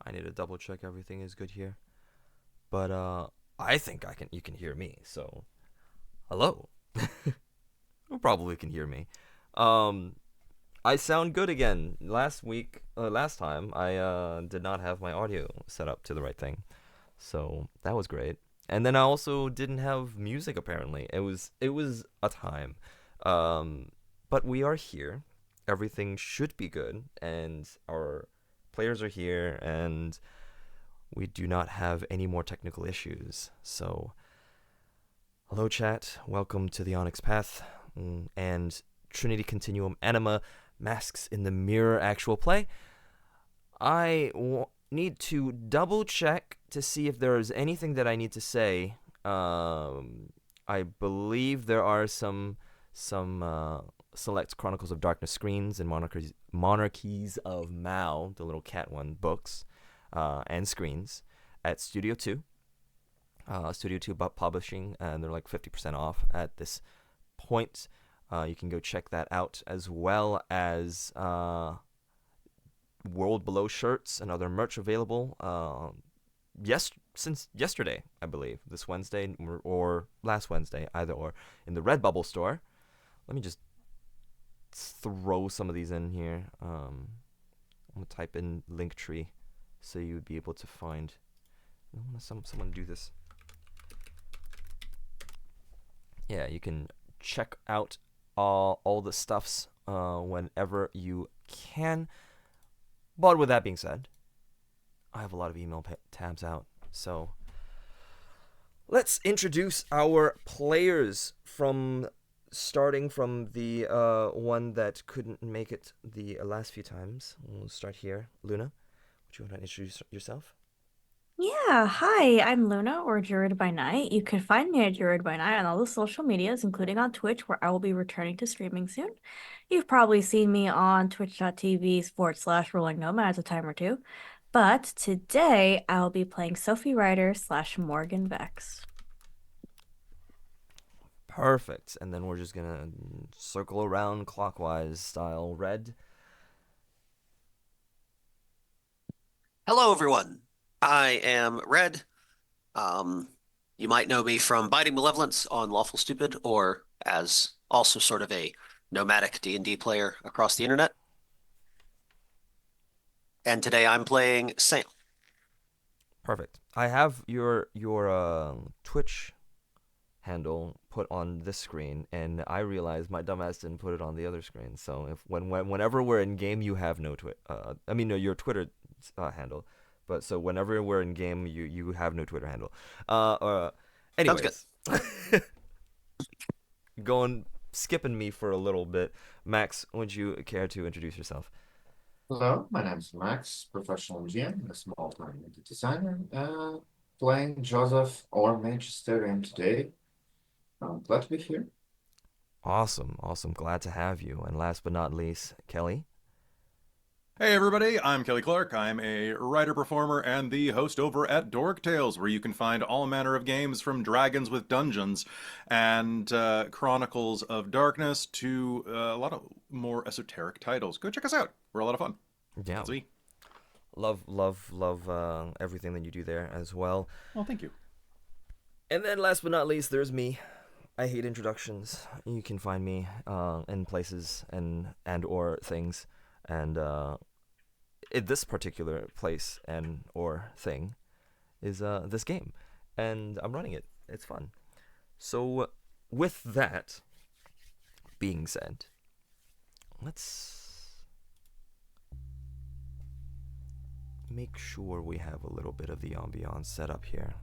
I need to double check everything is good here. But I think you can hear me. So, hello. You probably can hear me. I sound good again. Last time I did not have my audio set up to the right thing. So, that was great. And then I also didn't have music apparently. It was a time. But we are here. Everything should be good and our players are here and we do not have any more technical issues. So, hello chat. Welcome to the Onyx Path and Trinity Continuum Anima Masks in the Mirror actual play. I need to double check to see if there is anything that I need to say. I believe there are some select Chronicles of Darkness screens and Monarchies of Mao, the little cat one, books and screens at Studio 2. Studio 2 Publishing, and they're like 50% off at this point. You can go check that out, as well as World Below shirts and other merch available. Since yesterday, I believe, this Wednesday or last Wednesday, either or, in the Redbubble store. Let me just throw some of these in here. I'm gonna type in Linktree so you would be able to find. I want someone do this. Yeah, you can check out all the stuffs whenever you can. But with that being said, I have a lot of email tabs out, so let's introduce our players starting from the one that couldn't make it the last few times. We'll start here. Luna, would you want to introduce yourself? Yeah, hi, I'm Luna, or Druid by Night. You can find me at Druid by Night on all the social medias, including on Twitch, where I will be returning to streaming soon. You've probably seen me on twitch.tv/Rolling Nomads a time or two. But today, I'll be playing Sophie Ryder/Morgan Vex. Perfect. And then we're just gonna circle around clockwise style. Red. Hello, everyone. I am Red. You might know me from Biting Malevolence on Lawful Stupid, or as also sort of a nomadic D&D player across the internet. And today I'm playing Sam. Perfect. I have your Twitch handle put on this screen, and I realized my dumbass didn't put it on the other screen. So if whenever we're in game, you have no your Twitter handle. But so whenever we're in game, you have no Twitter handle. Anyways, skipping me for a little bit. Max, would you care to introduce yourself? Hello, my name is Max, professional GM, a small-time indie designer, playing Joseph or Magisterium today. I'm glad to be here. Awesome. Glad to have you. And last but not least, Kelly. Hey everybody, I'm Kelly Clark. I'm a writer, performer, and the host over at Dork Tales, where you can find all manner of games from Dragons with Dungeons and Chronicles of Darkness to a lot of more esoteric titles. Go check us out. We're a lot of fun. Yeah. That's me. Love everything that you do there as well. Well, thank you. And then last but not least, there's me. I hate introductions. You can find me in places and or things. And in this particular place and or thing is this game. And I'm running it. It's fun. So with that being said, let's make sure we have a little bit of the ambiance set up here.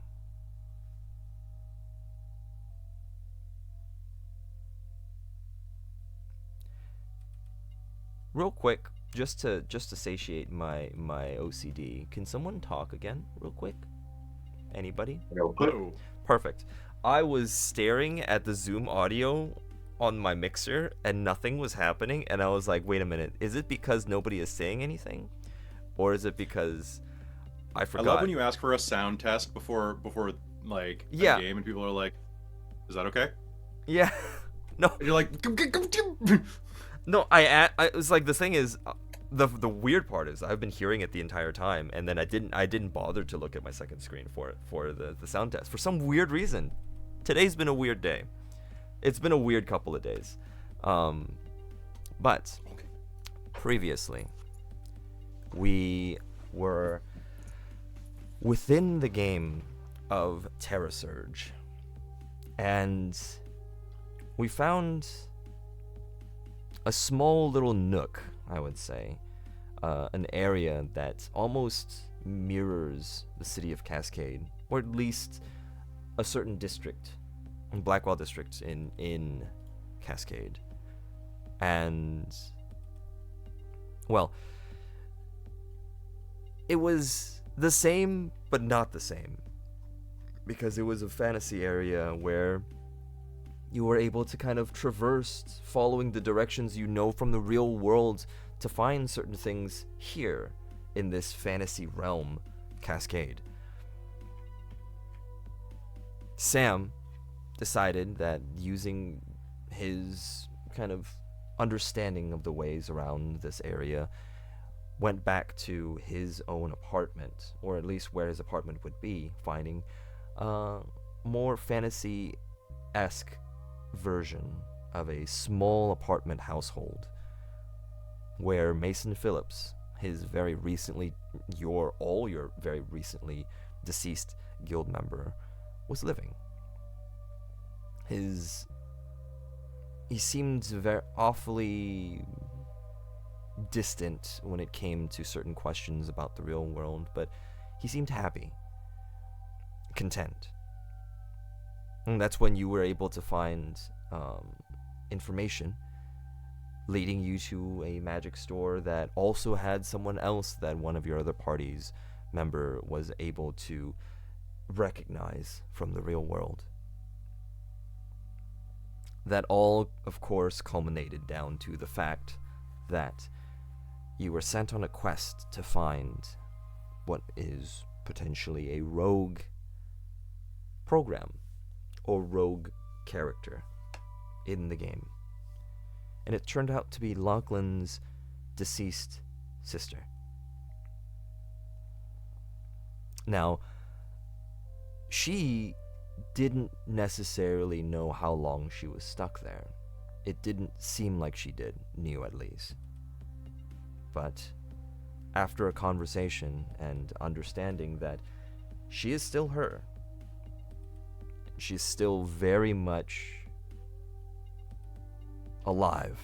Real quick, just to satiate my OCD, can someone talk again real quick? Anybody? Real quick. Perfect. I was staring at the Zoom audio on my mixer and nothing was happening, and I was like, wait a minute, is it because nobody is saying anything? Or is it because I forgot? I love when you ask for a sound test before like a game and people are like, is that okay? Yeah. No. And you're like, No, I was like, the thing is, the weird part is I've been hearing it the entire time, and then I didn't bother to look at my second screen for the sound test for some weird reason. Today's been a weird day. It's been a weird couple of days. But previously, we were within the game of Terra Surge, and we found a small little nook, I would say, an area that almost mirrors the city of Cascade, or at least a certain district, Blackwell district in Cascade. And, well, it was the same, but not the same, because it was a fantasy area where you were able to kind of traverse following the directions you know from the real world to find certain things here in this fantasy realm, Cascade. Sam decided that using his kind of understanding of the ways around this area, went back to his own apartment, or at least where his apartment would be, finding a more fantasy-esque version of a small apartment household where Mason Phillips, his very recently deceased guild member, was living. He seemed very awfully distant when it came to certain questions about the real world, but he seemed happy, content. And that's when you were able to find information leading you to a magic store that also had someone else that one of your other party's member was able to recognize from the real world. That all, of course, culminated down to the fact that you were sent on a quest to find what is potentially a rogue program or rogue character in the game. And it turned out to be Lachlan's deceased sister. Now, she didn't necessarily know how long she was stuck there. It didn't seem like she knew at least. But after a conversation and understanding that she is still her, she's still very much alive.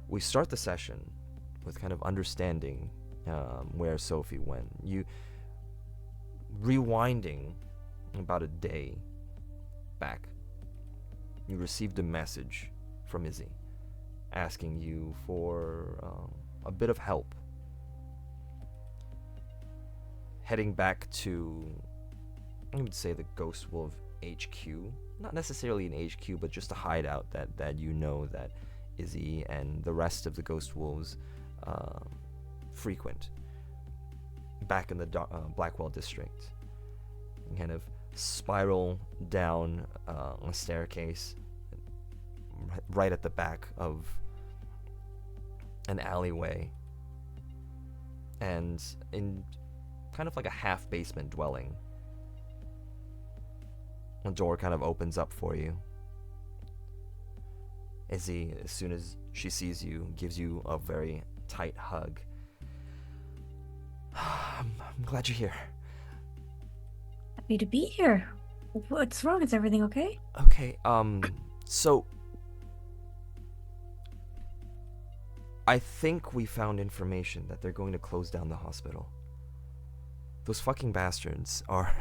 We start the session with kind of understanding where Sophie went. You rewinding about a day back, you received a message from Izzy asking you for a bit of help heading back to, I would say, the Ghost Wolf HQ. Not necessarily an HQ, but just a hideout that you know that Izzy and the rest of the Ghost Wolves frequent back in the Blackwell district. You kind of spiral down a staircase right at the back of an alleyway, and in kind of like a half basement dwelling, a door kind of opens up for you. Izzy, as soon as she sees you, gives you a very tight hug. I'm glad you're here. Happy to be here. What's wrong? Is everything okay? Okay, so I think we found information that they're going to close down the hospital. Those fucking bastards are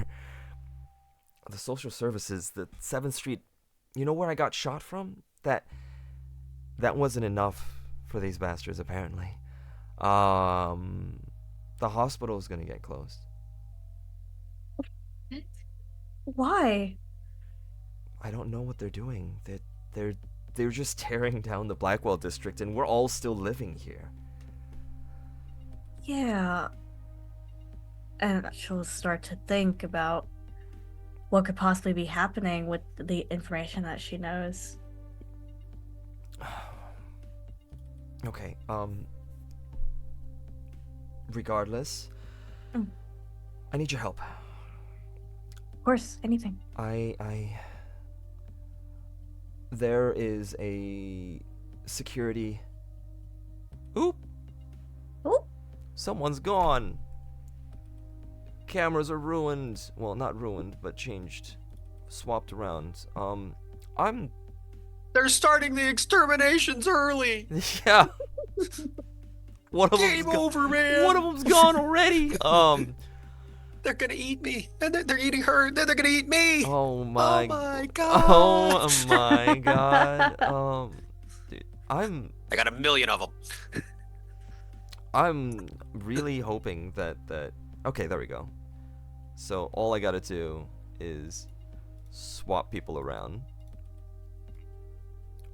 the social services, the 7th Street. You know where I got shot from? That wasn't enough for these bastards, apparently. The hospital is gonna get closed. Why? I don't know what they're doing. They're just tearing down the Blackwell district, and we're all still living here. Yeah. And she'll start to think about what could possibly be happening with the information that she knows. Okay. Regardless, Mm. I need your help. Of course, anything. There is a security. Oop! Oh, Someone's gone. Cameras are ruined. Well, not ruined, but changed, swapped around. I'm. They're starting the exterminations early. Yeah. One of Game them's over, man. One of them's gone already. They're gonna eat me, and they're eating her. Then they're gonna eat me. Oh my. God. Oh my god. Dude, I got 1 million of them. I'm really hoping that. Okay, there we go. So all I gotta do is swap people around.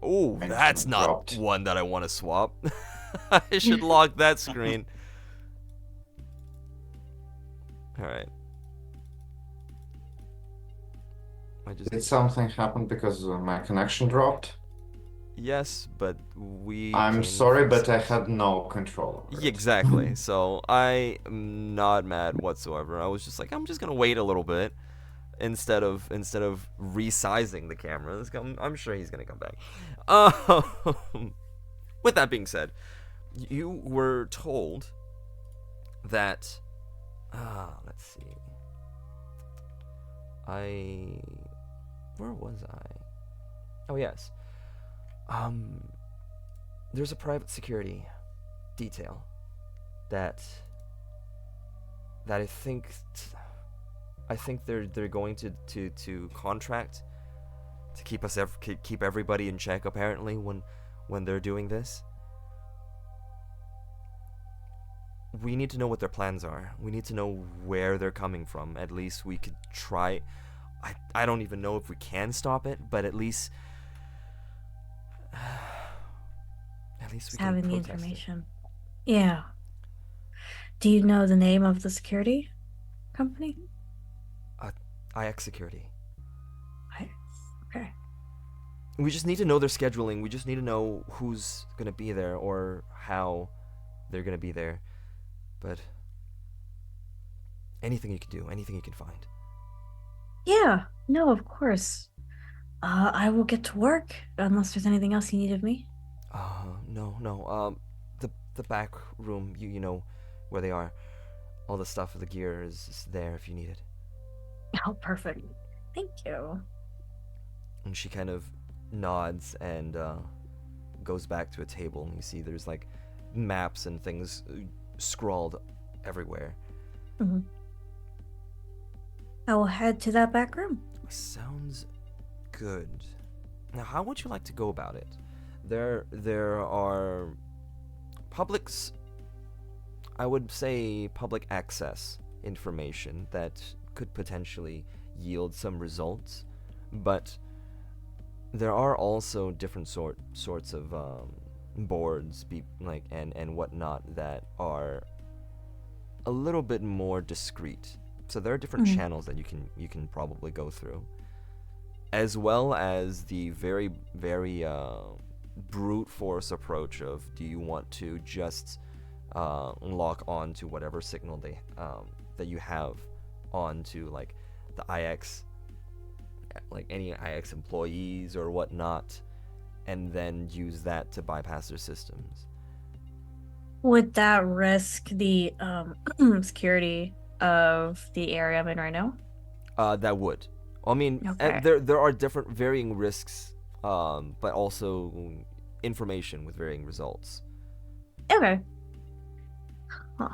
Oh, And that's not dropped. one that I want to swap. I should lock that screen. Alright. Did something happen because my connection dropped? Yes, but we. I'm came sorry, but I first. had no control over it. Exactly. So I am not mad whatsoever. I was just like, I'm just gonna wait a little bit instead of resizing the cameras. I'm sure he's gonna come back. With that being said, you were told that. Let's see. Where was I? Oh yes. There's a private security detail that I think they're going to contract to keep everybody in check apparently when they're doing this. We need to know what their plans are. We need to know where they're coming from. At least we could try. I don't even know if we can stop it, but at least we just can having the protest it. information. Yeah. Do you know the name of the security company? IX Security. Okay. We just need to know their scheduling. We just need to know who's gonna be there or how they're gonna be there. But anything you can do, anything you can find. Yeah. No, of course. I will get to work unless there's anything else you need of me. No. The back room, you know where they are. All the stuff, the gear is there if you need it. Oh, perfect. Thank you. And she kind of nods and goes back to a table, and you see there's like maps and things scrawled everywhere. Mm-hmm. I will head to that back room. Sounds good. Now, how would you like to go about it? There are publics, I would say public access information that could potentially yield some results, but there are also different sorts of boards, and whatnot that are a little bit more discreet. So there are different channels that you can probably go through, as well as the very brute force approach of, do you want to just lock on to whatever signal that you have onto like the IX, like any IX employees or whatnot, and then use that to bypass their systems. Would that risk the security of the area I'm in right now? That would. I mean, Okay. there are different varying risks, but also information with varying results. Okay. Huh.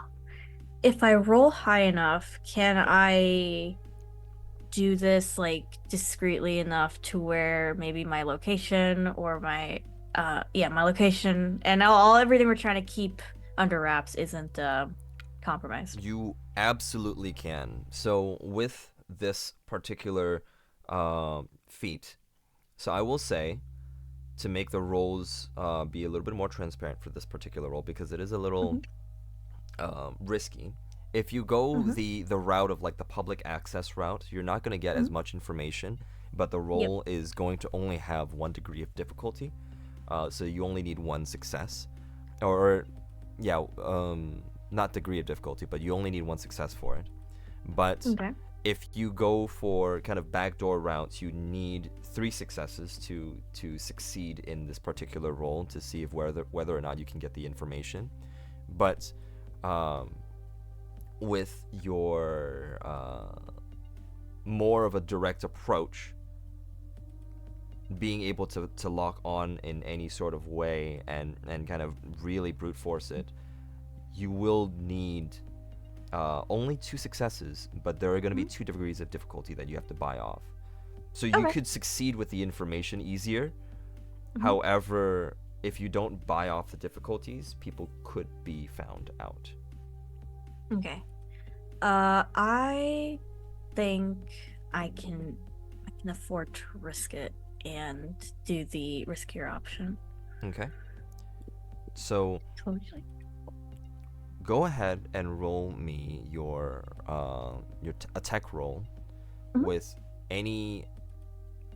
If I roll high enough, can I do this like discreetly enough to where maybe my location or my location and all everything we're trying to keep under wraps isn't compromised? You absolutely can. So with this particular feat, so I will say, to make the roles be a little bit more transparent for this particular role, because it is a little risky. If you go the route of like the public access route, you're not going to get as much information, but the role is going to only have 1 degree of difficulty. So you only need 1 success. or yeah, not degree of difficulty, but you only need 1 success for it. But Okay. if you go for kind of backdoor routes, you need 3 successes to succeed in this particular role to see if whether or not you can get the information. But with your more of a direct approach, being able to lock on in any sort of way and kind of really brute force it, you will need only 2 successes, but there are going to be 2 degrees of difficulty that you have to buy off. So you Okay. could succeed with the information easier. Mhm. However, if you don't buy off the difficulties, people could be found out. Okay. I think I can afford to risk it and do the riskier option. Okay. So Totally. go ahead and roll me your attack roll Mhm. with any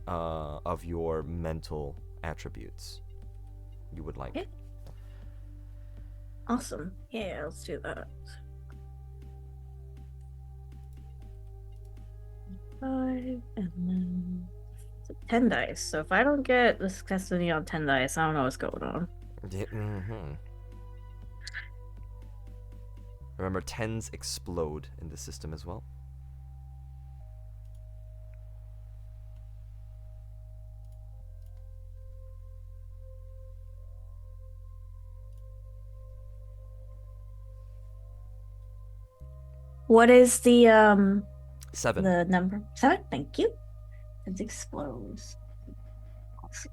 of your mental attributes you would like. Okay. Awesome. Yeah, let's do that. 5 and then 10 dice. So if I don't get the success on 10 dice, I don't know what's going on. Remember, 10s explode in the system as well. What is the 7. the number? 7? Thank you. It explodes. Awesome.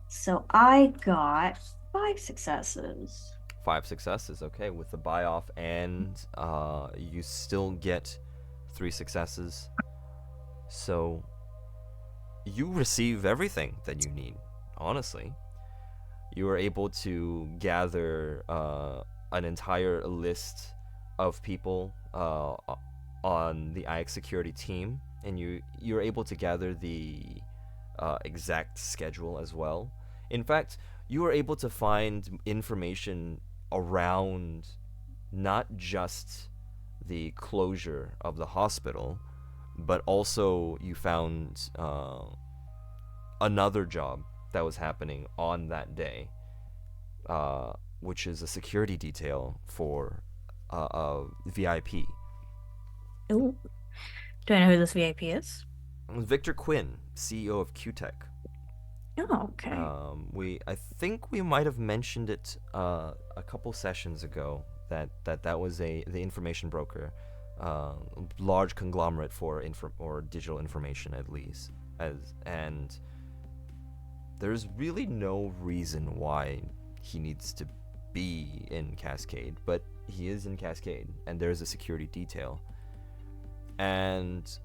So I got 5 successes. 5 successes, okay, with the buy off, and you still get 3 successes. So you receive everything that you need, honestly. You are able to gather an entire list of people on the IX security team, and you're able to gather the exact schedule as well. In fact, you are able to find information around not just the closure of the hospital, but also you found another job that was happening on that day, which is a security detail for a VIP. Ooh. Do I know who this VIP is? Victor Quinn, CEO of QTech. Oh, okay. I think we might have mentioned it a couple sessions ago that was the information broker, large conglomerate for or digital information at least, and there's really no reason why he needs to be in Cascade, but he is in Cascade, and there's a security detail. And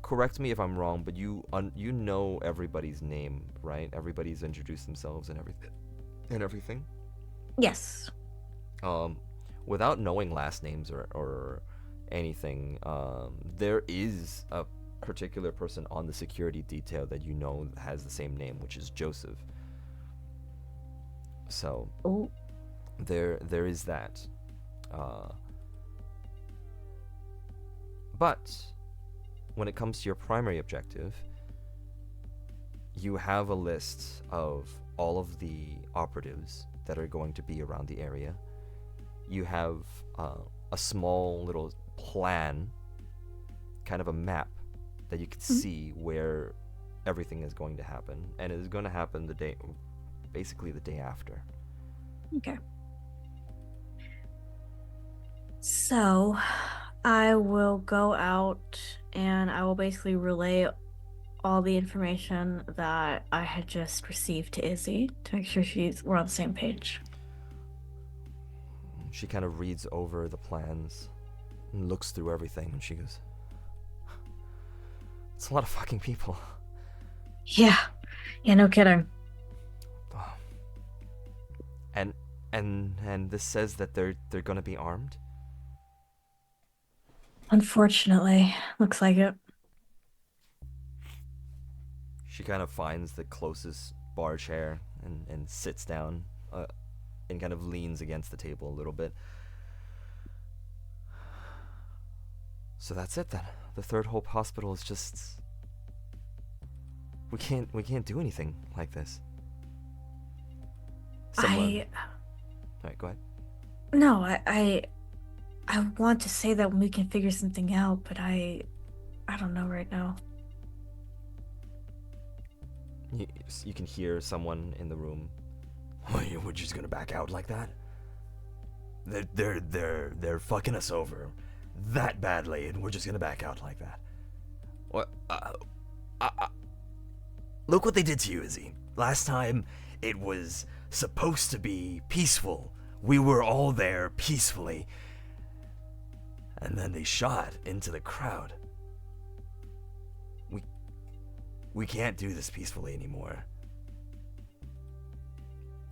correct me if I'm wrong, but you know everybody's name, right? Everybody's introduced themselves and everything. Yes. Without knowing last names or anything, there is a particular person on the security detail that you know has the same name, which is Joseph. So Ooh. there is that. But when it comes to your primary objective, you have a list of all of the operatives that are going to be around the area. You have a small little plan, kind of a map, that you can see where everything is going to happen, and it is going to happen basically the day after. Okay. So I will go out and I will basically relay all the information that I had just received to Izzy to make sure we're on the same page. She kind of reads over the plans and looks through everything, and she goes, "It's a lot of fucking people." Yeah, no kidding. And this says that they're gonna be armed. Unfortunately, looks like it. She kind of finds the closest bar chair and sits down and kind of leans against the table a little bit. So that's it then. The Third Hope Hospital is just... We can't do anything like this. Alright, go ahead. No, I want to say that we can figure something out, but I don't know right now. You can hear someone in the room. We're just gonna back out like that? They're fucking us over that badly, and we're just gonna back out like that. What? Look what they did to you, Izzy. Last time, it was supposed to be peaceful. We were all there peacefully. And then they shot into the crowd. We can't do this peacefully anymore.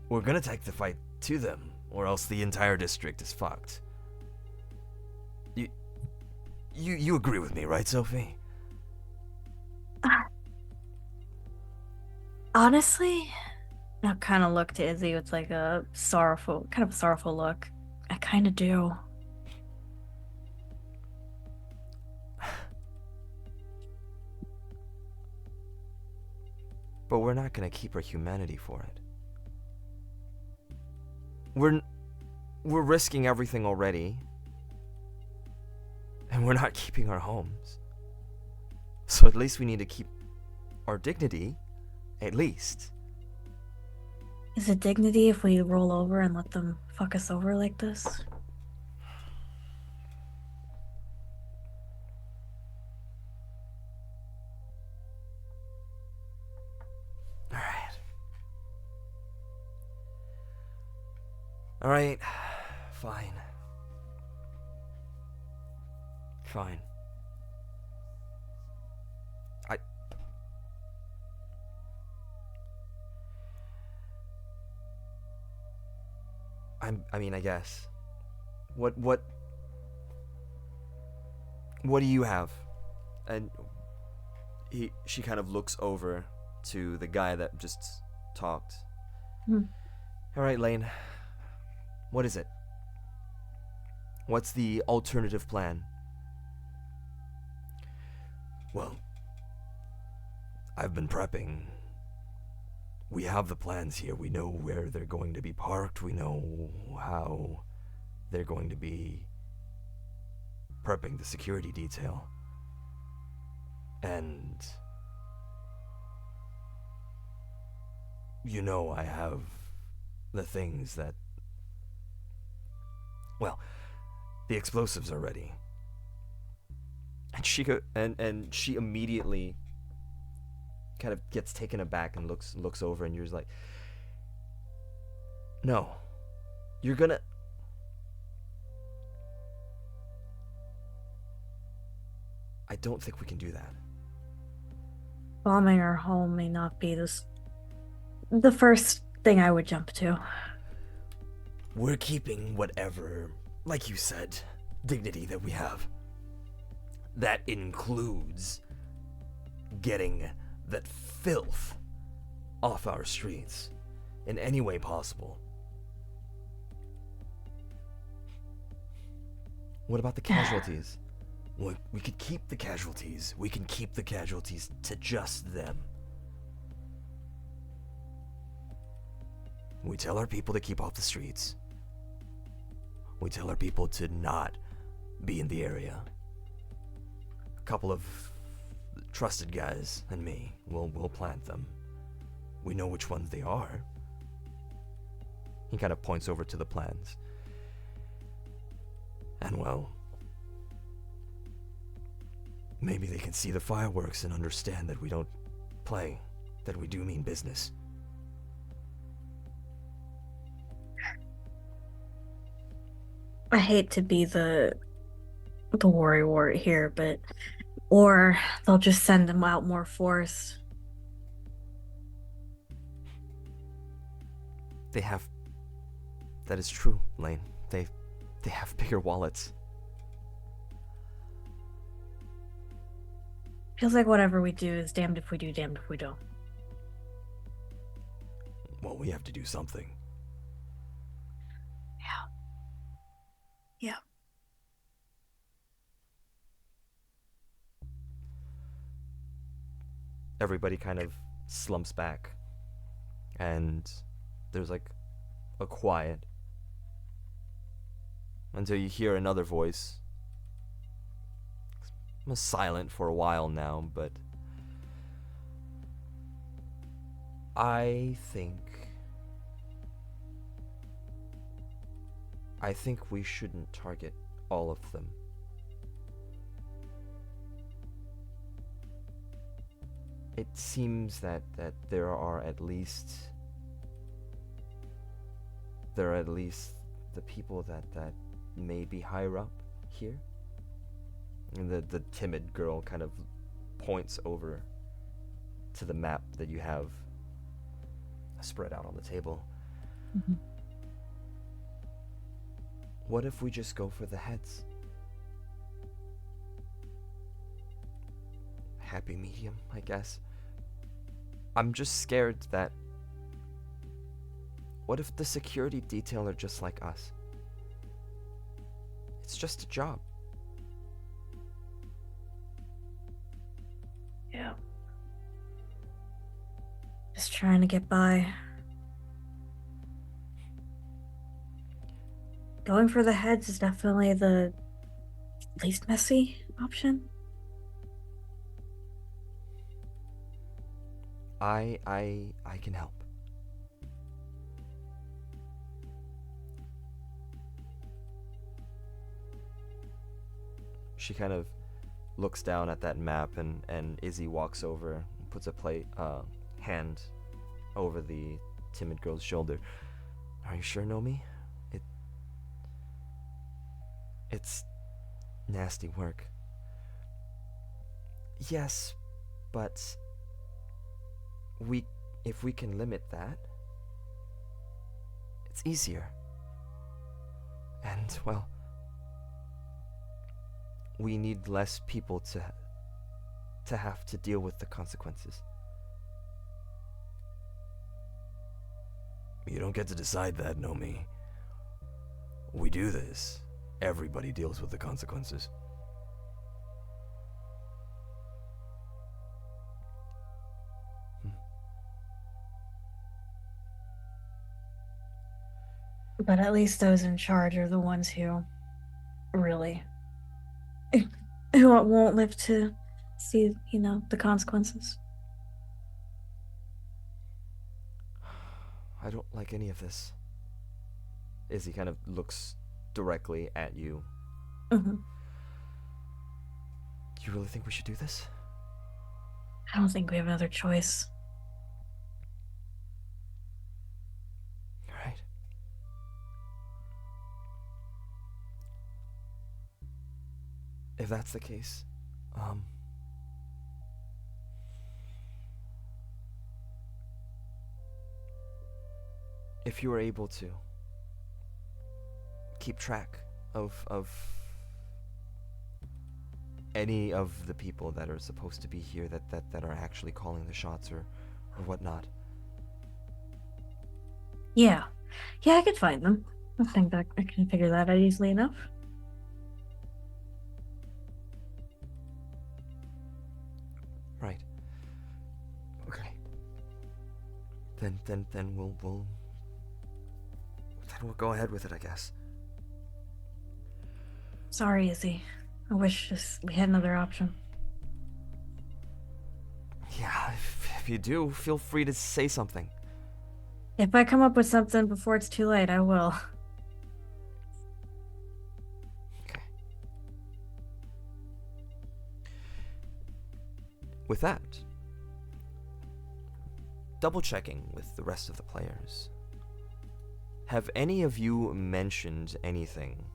We're gonna take the fight to them, or else the entire district is fucked. You agree with me, right, Sophie? Honestly, I kind of look to Izzy with like a sorrowful look. I kind of do. But we're not gonna keep our humanity for it. We're risking everything already. And we're not keeping our homes. So at least we need to keep our dignity, at least. Is it dignity if we roll over and let them fuck us over like this? Alright. Fine. I mean, I guess. What do you have? And she kind of looks over to the guy that just talked. Alright, Lane. What is it? What's the alternative plan? Well, I've been prepping. We have the plans here. We know where they're going to be parked. We know how they're going to be prepping the security detail. And you know I have the things that... Well, the explosives are ready. And she immediately kind of gets taken aback and looks over, and you're just like, no, you're gonna... I don't think we can do that. Bombing our home may not be the first thing I would jump to. We're keeping whatever, like you said, dignity that we have. That includes getting that filth off our streets in any way possible. What about the casualties? We could keep the casualties. We can keep the casualties to just them. We tell our people to keep off the streets. We tell our people to not be in the area. A couple of trusted guys and me will plant them. We know which ones they are. He kind of points over to the plans. And well, maybe they can see the fireworks and understand that we don't play, that we do mean business. I hate to be the worry here, but or they'll just send them out more force. They have... That is true, Lane. They have bigger wallets. Feels like whatever we do is damned if we do, damned if we don't. Well, we have to do something. Yeah. Everybody kind of slumps back, and there's like a quiet until you hear another voice. I'm silent for a while now, but I think we shouldn't target all of them. It seems that there are at least the people that may be higher up here. And the timid girl kind of points over to the map that you have spread out on the table. Mm-hmm. What if we just go for the heads? Happy medium, I guess. I'm just scared that... What if the security detail are just like us? It's just a job. Yeah. Just trying to get by. Going for the heads is definitely the least messy option. I can help. She kind of looks down at that map, and Izzy walks over and puts a hand over the timid girl's shoulder. Are you sure, Nomi? It's nasty work. Yes, but if we can limit that, it's easier. And, well, we need less people to have to deal with the consequences. You don't get to decide that, Nomi. We do this. Everybody deals with the consequences. But at least those in charge are the ones who really who won't live to see, the consequences. I don't like any of this. Izzy kind of looks directly at you. Mm-hmm. You really think we should do this? I don't think we have another choice. Alright. If that's the case, if you were able to keep track of any of the people that are supposed to be here that are actually calling the shots or whatnot. Yeah, I could find them. I think that I can figure that out easily enough. Right. Okay. Then we'll go ahead with it, I guess. Sorry, Izzy. I wish we had another option. Yeah, if you do, feel free to say something. If I come up with something before it's too late, I will. Okay. With that, double checking with the rest of the players. Have any of you mentioned anything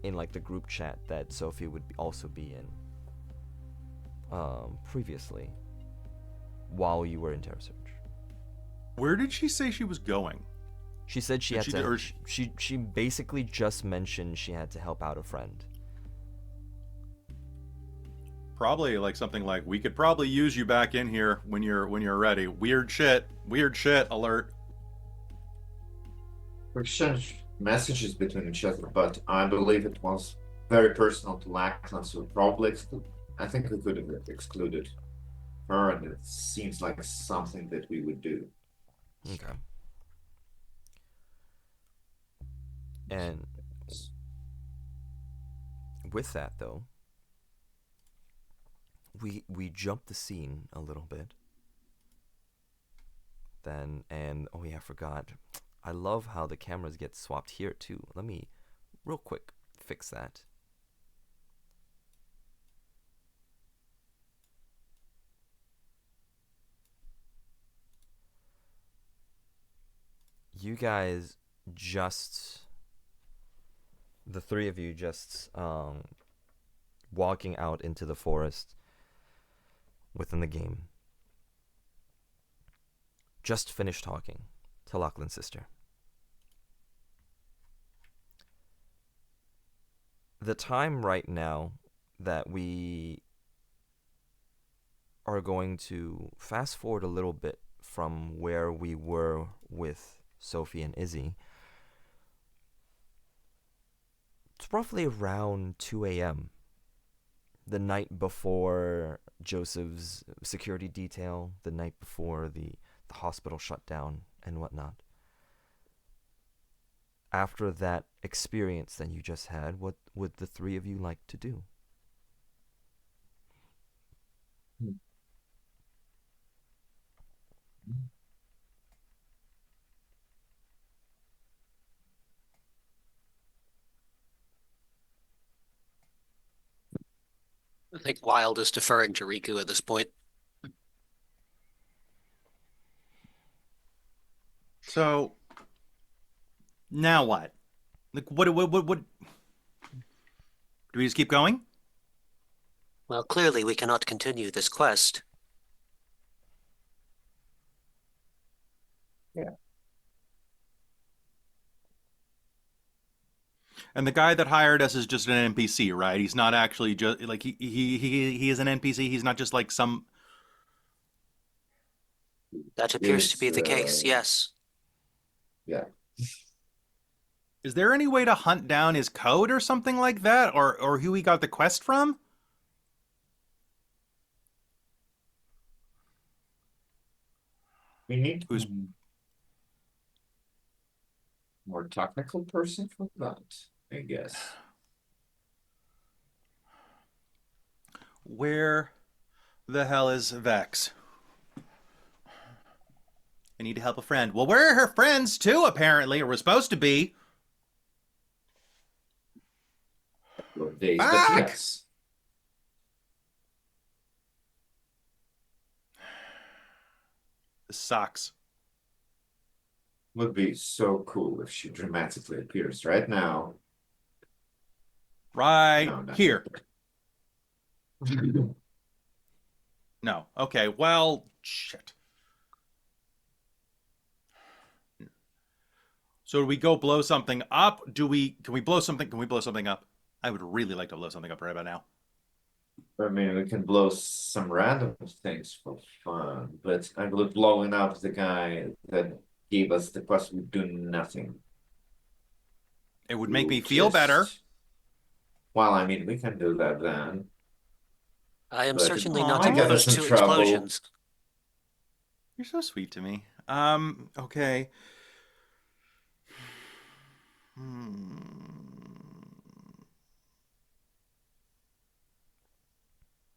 in like the group chat that Sophie would also be in previously while you were in Terra Search? Where did she say she was going? She said she basically just mentioned she had to help out a friend. Probably like something like, we could probably use you back in here when you're ready. Weird shit alert. We exchanged messages between each other, but I believe it was very personal to Lackland, so probably I think we could have excluded her, and it seems like something that we would do. Okay. And with that, though, we jump the scene a little bit. Then, and oh yeah, I forgot. I love how the cameras get swapped here too. Let me, real quick, fix that. You guys just, the three of you just walking out into the forest within the game. Just finished talking to Lachlan's sister. The time right now that we are going to fast forward a little bit from where we were with Sophie and Izzy. It's roughly around 2 a.m. the night before Joseph's security detail, the night before the hospital shut down and whatnot. After that experience that you just had, what would the three of you like to do? I think Wild is deferring to Riku at this point. So now what? Like what do we just keep going? Well, clearly we cannot continue this quest. Yeah. And the guy that hired us is just an NPC, right? He's not actually just like he is an NPC. He's not just like some. That appears to be the case, yes. Yeah. Is there any way to hunt down his code or something like that, or who he got the quest from? We need Who's- more technical person for that, I guess. Where the hell is Vex? I need to help a friend. Well, we're her friends too, apparently, or we're supposed to be. Days, but Fuck! yes. This sucks. Would be so cool if she dramatically appears right now. Right No, not here. that. No. Okay. Well, shit. So do we go blow something up? Can we blow something? Can we blow something up? I would really like to blow something up right about now. I mean, we can blow some random things for fun, but I believe blowing up the guy that gave us the quest would do nothing. It would make me Would feel better. just- Well, I mean, we can do that then. I am But it certainly might not get us opposed in to trouble. explosions. You're so sweet to me. Okay.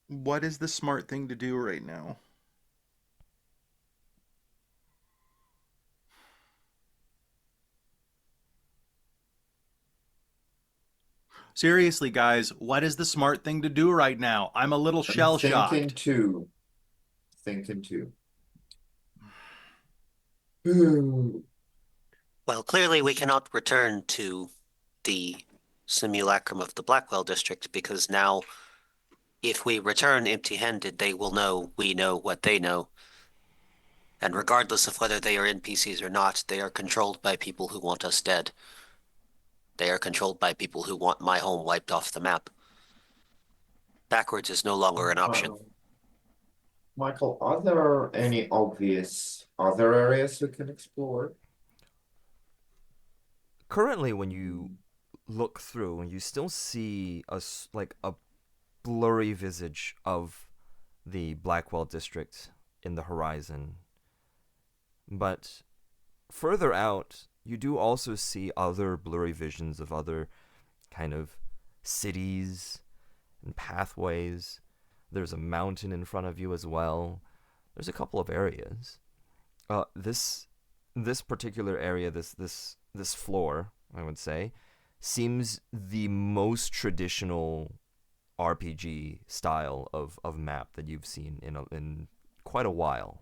What is the smart thing to do right now? Seriously, guys, what is the smart thing to do right now? I'm a little shell-shocked. Thinking too. Well, clearly we cannot return to the simulacrum of the Blackwell district because now if we return empty-handed, they will know we know what they know. And regardless of whether they are NPCs or not, they are controlled by people who want us dead. They are controlled by people who want my home wiped off the map. Backwards is no longer an option. Michael, are there any obvious other areas we can explore? currently, when you look through, you still see like a blurry visage of the Blackwell district in the horizon. But further out, you do also see other blurry visions of other kind of cities and pathways. There's a mountain in front of you as well. There's a couple of areas. This particular area, this floor, I would say, seems the most traditional RPG style of map that you've seen in quite a while.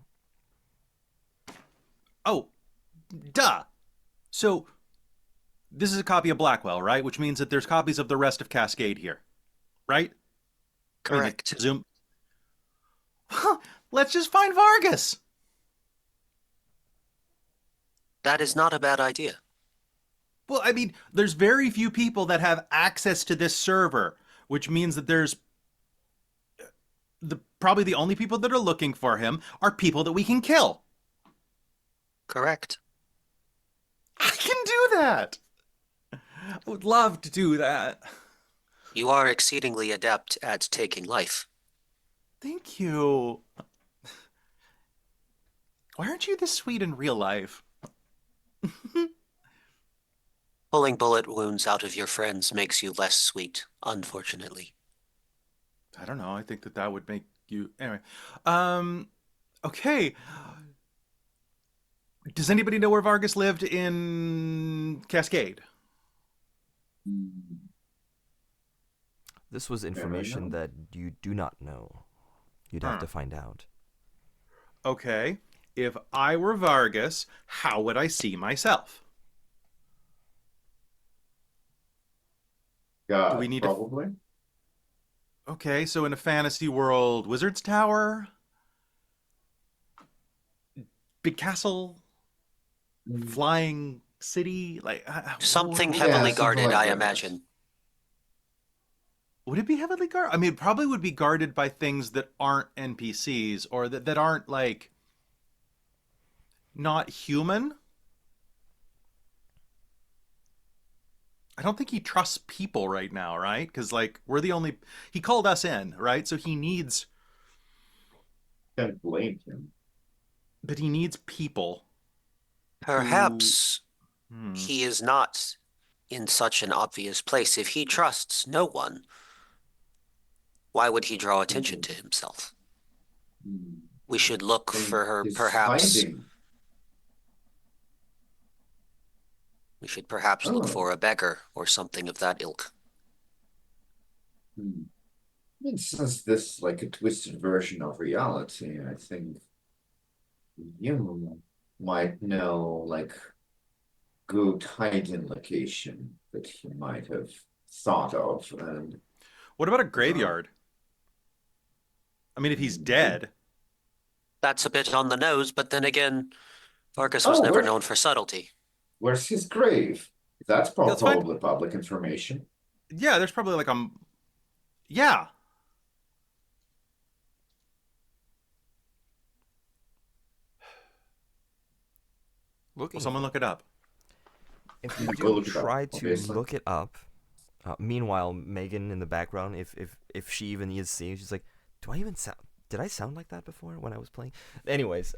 Oh, duh. So this is a copy of Blackwell, right? Which means that there's copies of the rest of Cascade here, right? Correct. Zoom. Let's just find Vargas. That is not a bad idea. Well, I mean, there's very few people that have access to this server, which means that there's probably the only people that are looking for him are people that we can kill. Correct. I can do that. I would love to do that. You are exceedingly adept at taking life. Thank you. Why aren't you this sweet in real life? Pulling bullet wounds out of your friends makes you less sweet, unfortunately. I don't know. I think that would make you... Anyway. Okay. Does anybody know where Vargas lived in Cascade? This was information that you do not know. You'd have to find out. Okay. If I were Vargas, how would I see myself? God, Do we need probably. Okay, so in a fantasy world, Wizard's Tower? Big castle? Flying city? Like Something what- heavily something guarded, like I that. imagine. Would it be heavily guarded? I mean, it probably would be guarded by things that aren't NPCs or that aren't like not human. I don't think he trusts people right now, right? Because like we're the only he called us in, right? So he needs Can't blame him. but he needs people. Perhaps Hmm. he is not in such an obvious place. If he trusts no one, why would he draw attention to himself? We should look for her, He's perhaps. hiding. We should perhaps look Oh. for a beggar or something of that ilk. I mean, since this is like a twisted version of reality, I think you might know like good hiding location that he might have thought of, and What about a graveyard? I mean, if he's dead, That's a bit on the nose, but then again, Vargas was Oh, never where- known for subtlety. where's his grave? That's Let's find- probably public information. yeah, there's probably like yeah. Looking Will someone look it up? If you Go do look it up, try to obviously. look it up, meanwhile, Megan in the background, if she even is seeing, she's like, "Do I even sound? Did I sound like that before when I was playing?" Anyways,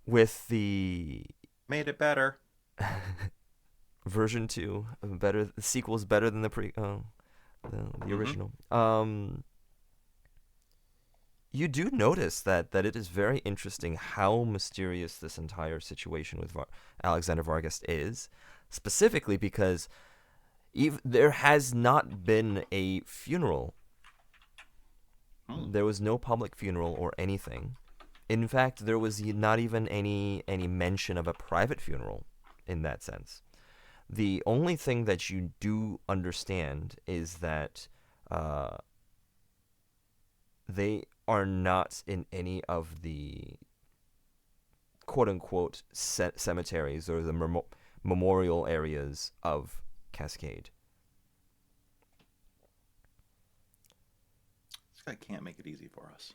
with the Made it better. version 2, the sequel is better than the original. You do notice that it is very interesting how mysterious this entire situation with Alexander Vargas is, specifically because there has not been a funeral. There was no public funeral or anything. In fact, there was not even any mention of a private funeral in that sense. The only thing that you do understand is that they are not in any of the quote-unquote cemeteries or the memorial areas of Cascade. This guy can't make it easy for us.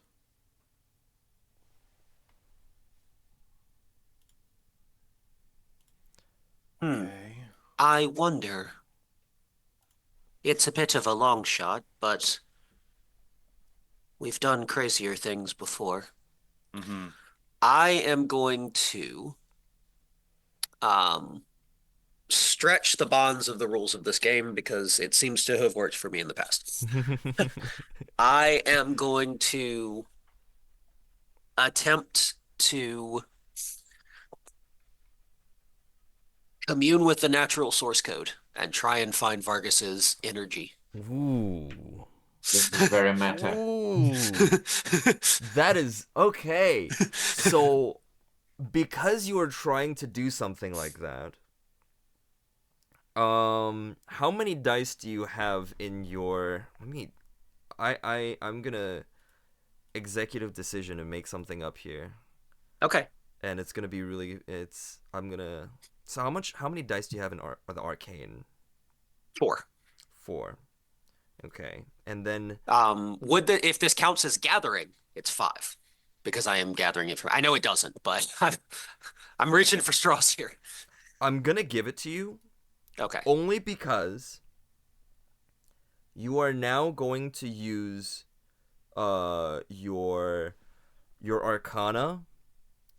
Hmm. I wonder. It's a bit of a long shot, but we've done crazier things before. Mm-hmm. I am going to um stretch the bonds of the rules of this game because it seems to have worked for me in the past. I am going to attempt to commune with the natural source code and try and find Vargas's energy. Ooh. This is very meta. Ooh. That is okay. So, because you are trying to do something like that, how many dice do you have in your? I'm gonna executive decision and make something up here, Okay. and it's gonna be really. I'm gonna. So how many dice do you have in the arcane? 4. 4. Okay, and then If this counts as gathering, it's 5 because I am gathering information. I know it doesn't, but I'm reaching for straws here. I'm gonna give it to you Okay. only because you are now going to use your arcana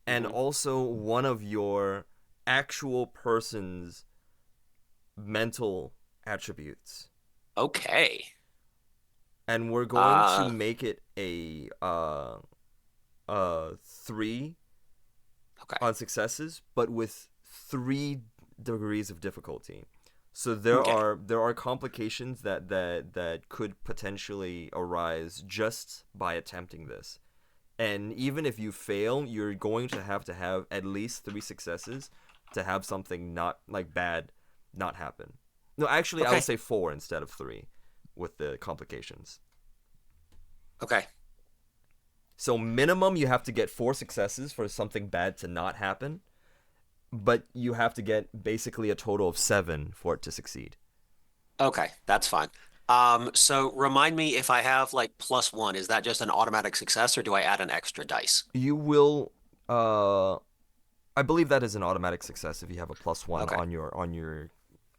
and Mhm. also one of your actual person's mental attributes. Okay. And we're going to Uh, make it a 3 okay. on successes, but with 3 degrees of difficulty. So there Okay. are complications that could potentially arise just by attempting this. And even if you fail, you're going to have at least 3 successes to have something not like bad not happen. No, actually, I Okay. would say 4 instead of 3 with the complications. Okay. So minimum you have to get 4 successes for something bad to not happen, but you have to get basically a total of 7 for it to succeed. Okay. That's fine. So remind me if I have like +1, is that just an automatic success or do I add an extra dice? You will I believe that is an automatic success if you have a +1 Okay. on your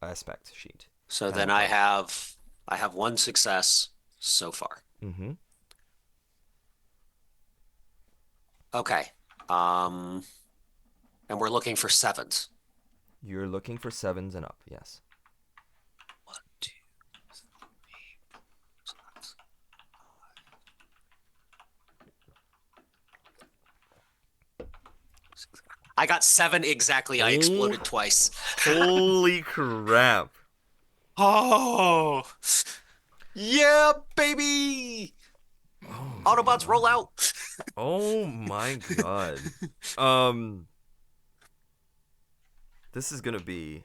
aspect sheet. So then Talent card. I have 1 success so far. Mm-hmm. Okay. And we're looking for 7s. You're looking for 7s and up, yes. 1, 2, 3, 6. I got 7 exactly. I exploded twice. Holy crap. Oh, yeah, baby! Oh Autobots roll out. Oh my god. This is gonna be.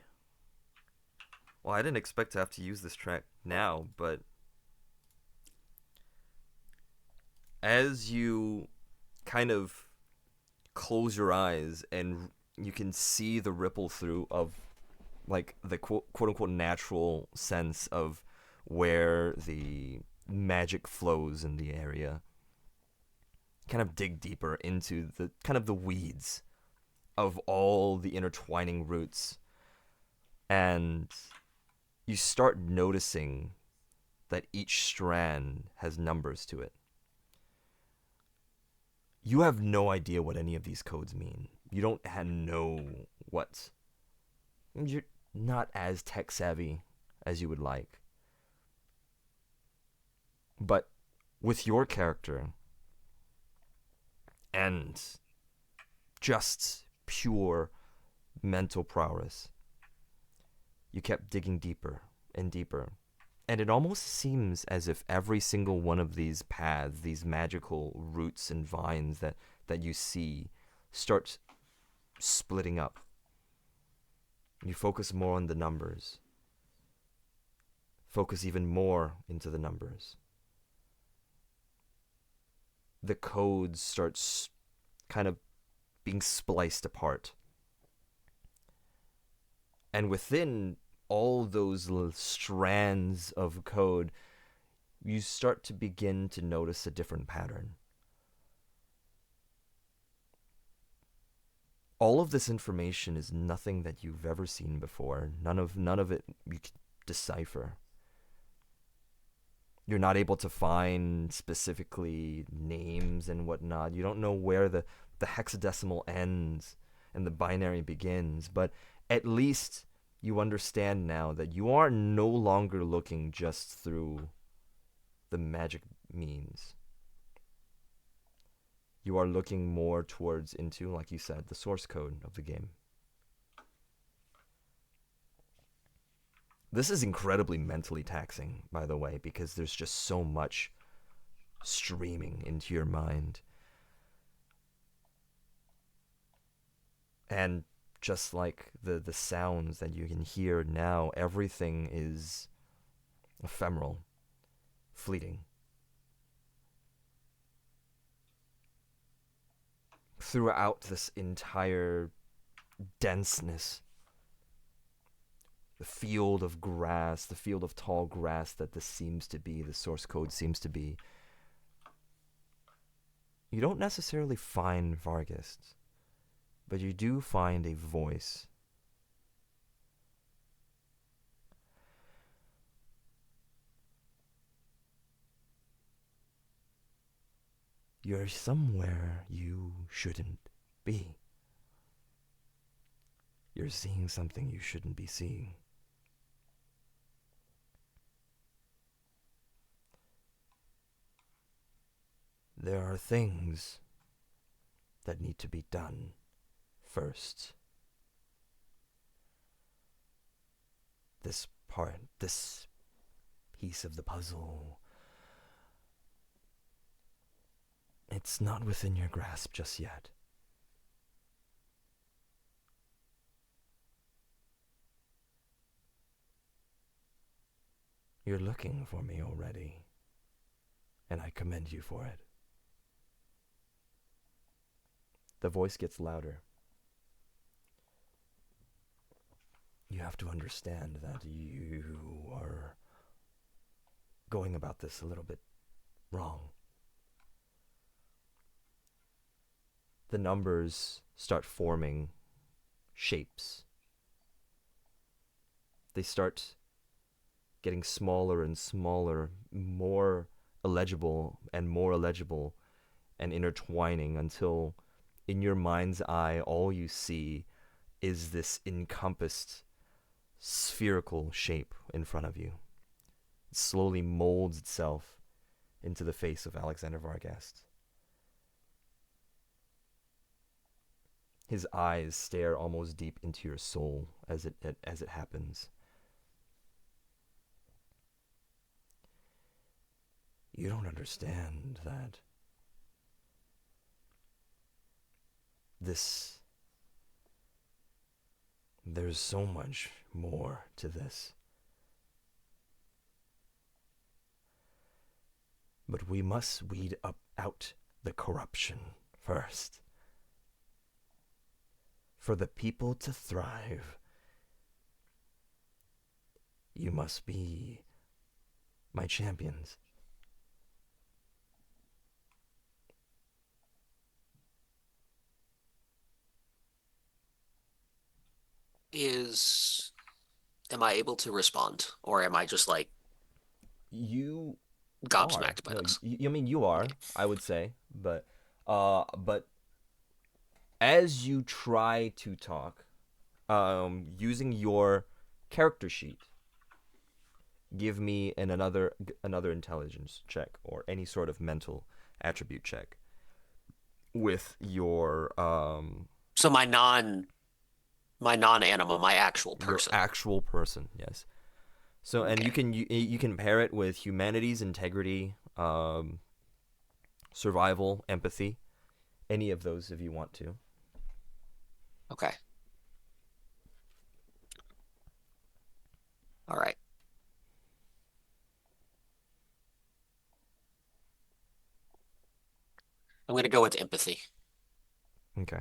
Well, I didn't expect to have to use this track now, but as you kind of close your eyes and you can see the ripple through of like the quote unquote natural sense of where the magic flows in the area, kind of dig deeper into the kind of the weeds of all the intertwining roots, and you start noticing that each strand has numbers to it. You have no idea what any of these codes mean. You don't know what. You're not as tech savvy as you would like. But with your character and just pure mental prowess, you kept digging deeper and deeper. And it almost seems as if every single one of these paths, these magical roots and vines that you see, starts splitting up. You focus more on the numbers. Focus even more into the numbers. The codes start kind of being spliced apart. And within all those strands of code, you start to begin to notice a different pattern. all of this information is nothing that you've ever seen before. None of it you can decipher. You're not able to find specifically names and whatnot. You don't know where the hexadecimal ends and the binary begins, but at least you understand now that you are no longer looking just through the magic means. You are looking more towards into, like you said, the source code of the game. This is incredibly mentally taxing, by the way, because there's just so much streaming into your mind. And just like the sounds that you can hear now, everything is ephemeral, fleeting. Throughout this entire denseness, the field of grass, the field of tall grass that this seems to be, the source code seems to be, you don't necessarily find Vargas, but you do find a voice. You're somewhere you shouldn't be. You're seeing something you shouldn't be seeing. There are things that need to be done first. This piece of the puzzle, it's not within your grasp just yet. You're looking for me already, and I commend you for it. The voice gets louder. You have to understand that you are going about this a little bit wrong. The numbers start forming shapes. They start getting smaller and smaller, more illegible and intertwining until in your mind's eye all you see is this encompassed spherical shape in front of you. It slowly molds itself into the face of Alexander Vargas. His eyes stare almost deep into your soul as it happens. You don't understand that there's so much more to this. But we must weed out the corruption first. For the people to thrive, you must be my champions. Am I able to respond, or am I just like You gobsmacked by this? I mean, you are, I would say, but as you try to talk, using your character sheet, give me another intelligence check or any sort of mental attribute check with your So my non-anima, my actual person. Your actual person, yes. So, and Okay. you can pair it with humanities, integrity, survival, empathy, any of those if you want to. Okay. All right. I'm going to go with empathy. Okay.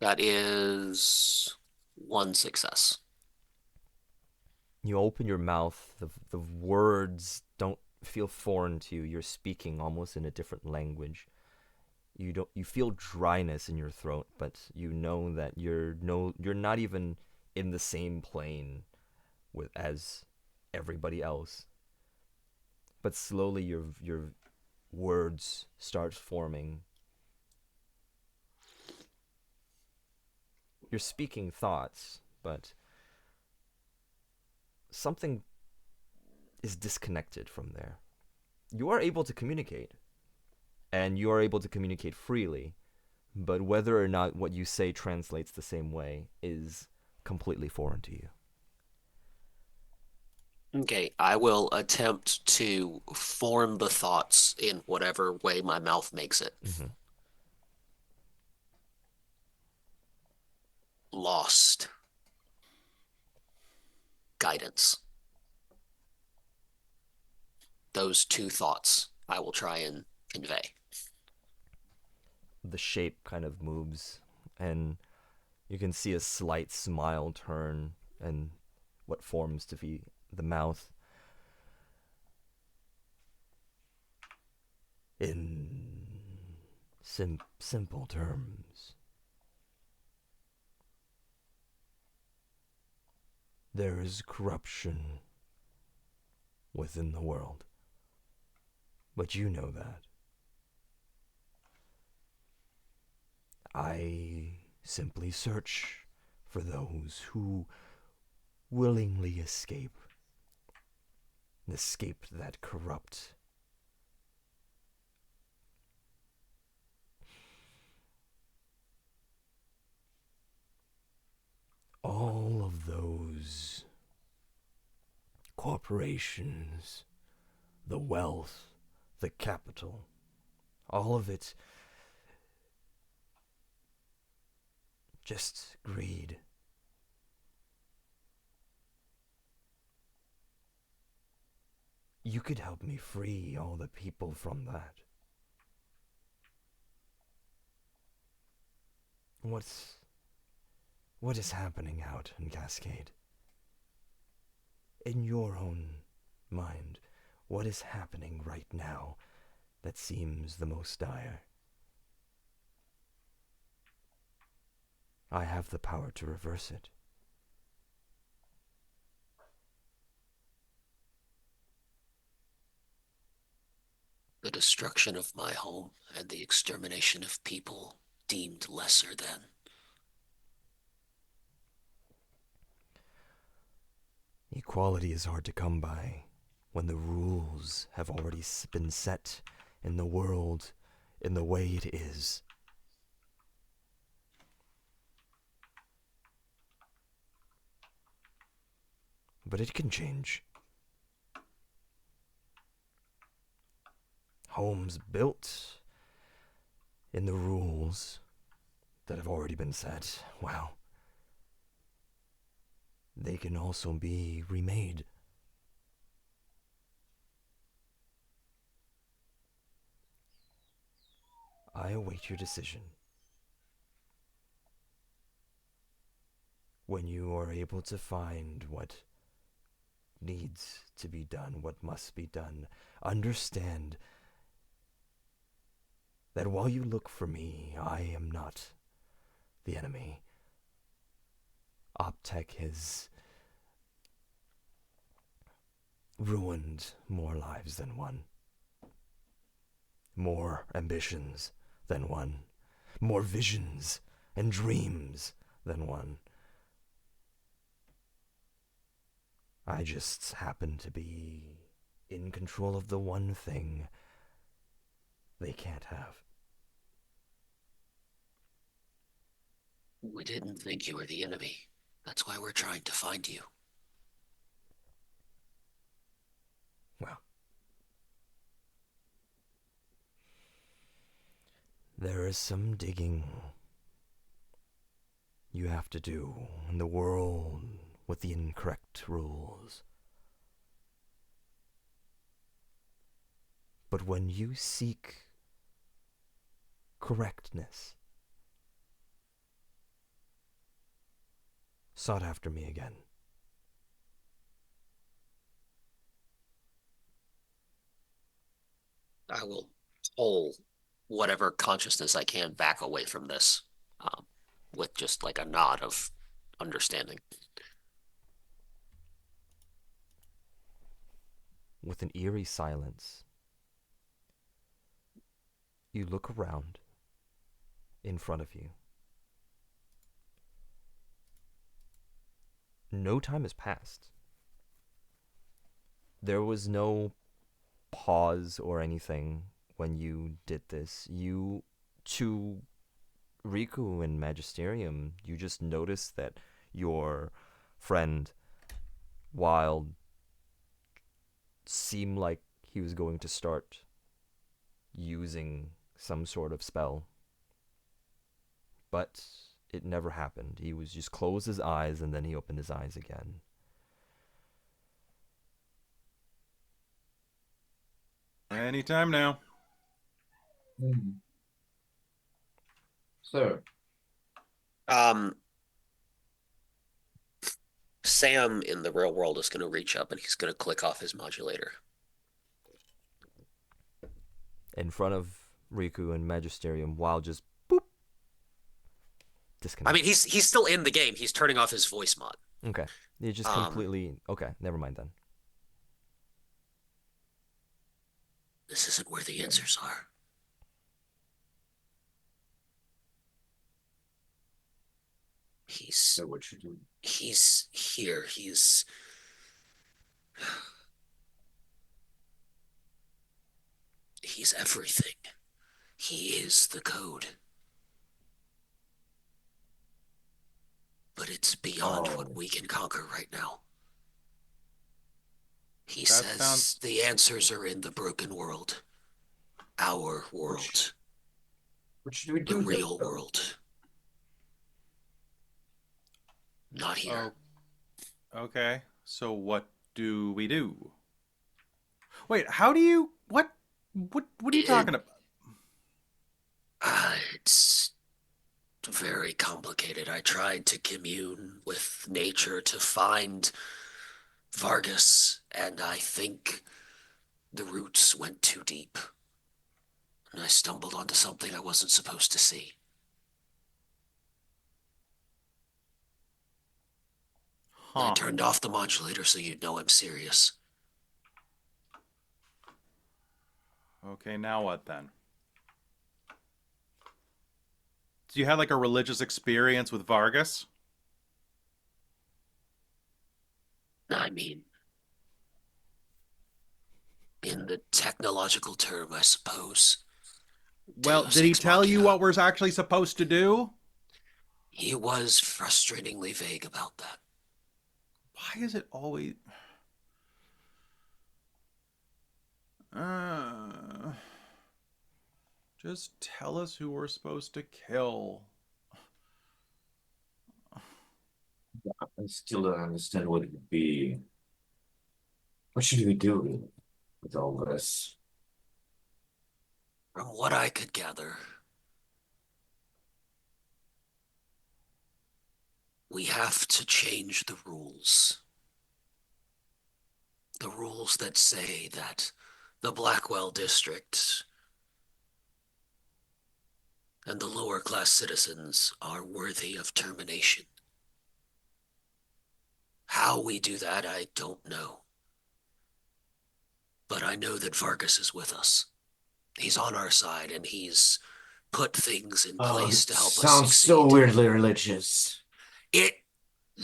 That is one success. You open your mouth, the words don't feel foreign to you. You're speaking almost in a different language. you feel dryness in your throat, but you know that you're not even in the same plane as everybody else. But slowly your words start forming. You're speaking thoughts, but something is disconnected from there. You are able to communicate, and you are able to communicate freely, but whether or not what you say translates the same way is completely foreign to you. Okay, I will attempt to form the thoughts in whatever way my mouth makes it. Mm-hmm. Lost. Guidance. Those two thoughts I will try and convey. The shape kind of moves, and you can see a slight smile turn and what forms to be the mouth. In simple terms, there is corruption within the world. But you know that. I simply search for those who willingly escape that corrupt. All of those corporations, the wealth, the capital, all of it just greed. You could help me free all the people from that. What is happening out in Cascade? In your own mind, what is happening right now that seems the most dire? I have the power to reverse it. The destruction of my home and the extermination of people deemed lesser than. Equality is hard to come by when the rules have already been set in the world in the way it is. But it can change. Homes built in the rules that have already been set, well, they can also be remade. I await your decision. When you are able to find what needs to be done, what must be done, understand that while you look for me, I am not the enemy. Optech has ruined more lives than one. More ambitions than one. More visions and dreams than one. I just happen to be in control of the one thing they can't have. We didn't think you were the enemy. That's why we're trying to find you. Well, there is some digging you have to do in the world with the incorrect rules. But when you seek correctness, sought after me again. I will pull whatever consciousness I can back away from this, with just like a nod of understanding. With an eerie silence, you look around in front of you. No time has passed. There was no pause or anything when you did this. You, to Riku and Magisterium, you just noticed that your friend, Wild, seemed like he was going to start using some sort of spell. But it never happened. He was just closed his eyes and then he opened his eyes again. Anytime now. So, Sam in the real world is going to reach up and he's going to click off his modulator. In front of Riku and Magisterium, Wild just boop. Disconnect. I mean, he's still in the game. He's turning off his voice mod. Okay. You just completely... Okay, never mind then. This isn't where the answers are. so what you do? He's here. He's everything. He is the code. But it's beyond what we can conquer right now. He says the answers are in the broken world. Our world. What should we do? The real world. Not here. Okay, so what do we do? Wait, how do you... What are you talking about? It's very complicated. I tried to commune with nature to find Vargas, and I think the roots went too deep. And I stumbled onto something I wasn't supposed to see. I turned off the modulator so you'd know I'm serious. Okay, now what then? So you had like a religious experience with Vargas? I mean, in the technological term, I suppose. Well, did he tell you what we're actually supposed to do? He was frustratingly vague about that. Why is it always... Just tell us who we're supposed to kill. I still don't understand what it would be. What should we do with all this? From what I could gather, we have to change the rules. The rules that say that the Blackwell district and the lower class citizens are worthy of termination. How we do that, I don't know. But I know that Vargas is with us. He's on our side, and he's put things in place to help us Sounds succeed. so weirdly religious. It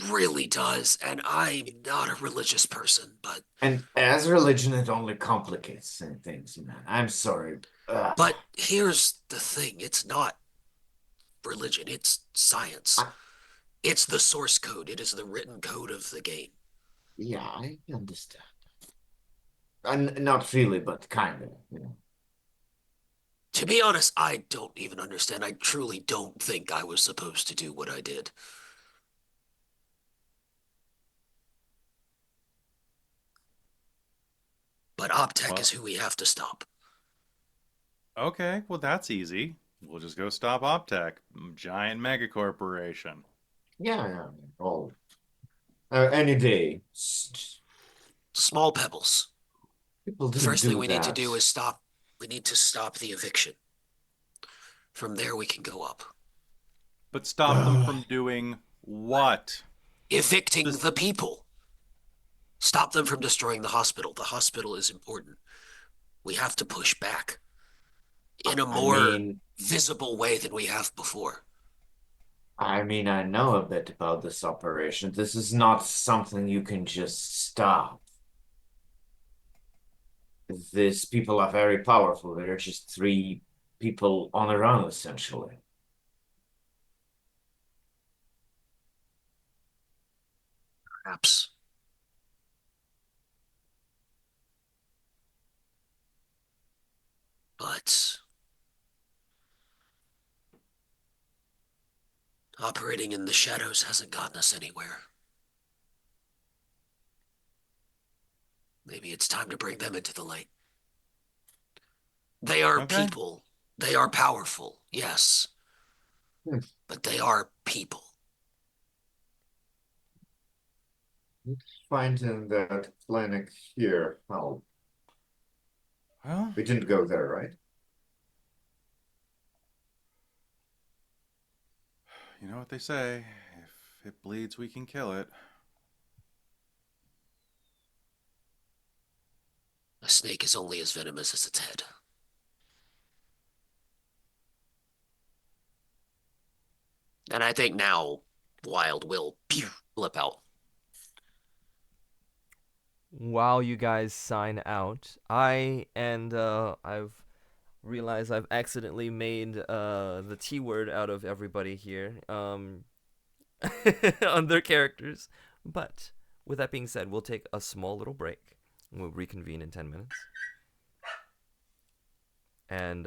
really does, and I'm not a religious person, but... And as religion, it only complicates things, man. I'm sorry. But here's the thing. It's not religion. It's science. It's the source code. It is the written code of the game. Yeah, I understand. And not really, but kind of, you know. To be honest, I don't even understand. I truly don't think I was supposed to do what I did. But Optech is who we have to stop. Okay, well that's easy. We'll just go stop Optech, giant mega corporation. Yeah. Oh, any day. Small pebbles. People The first thing we need to that. do is stop. We need to stop the eviction. From there, we can go up. But stop them from doing what? Evicting the people. Stop them from destroying the hospital. The hospital is important. We have to push back in a more visible way than we have before. I mean, I know a bit about this operation. This is not something you can just stop. These people are very powerful. They're just 3 people on their own, essentially. Perhaps. But operating in the shadows hasn't gotten us anywhere. Maybe it's time to bring them into the light. They are people. They are powerful, yes. But they are people. Finding that clinic here help. Well, We didn't go there, right? you know what they say. If it bleeds, we can kill it. A snake is only as venomous as its head. And I think now Wild will flip out. While you guys sign out, I've realized I've accidentally made the T word out of everybody here on their characters. But with that being said, we'll take a small little break. We'll reconvene in 10 minutes. And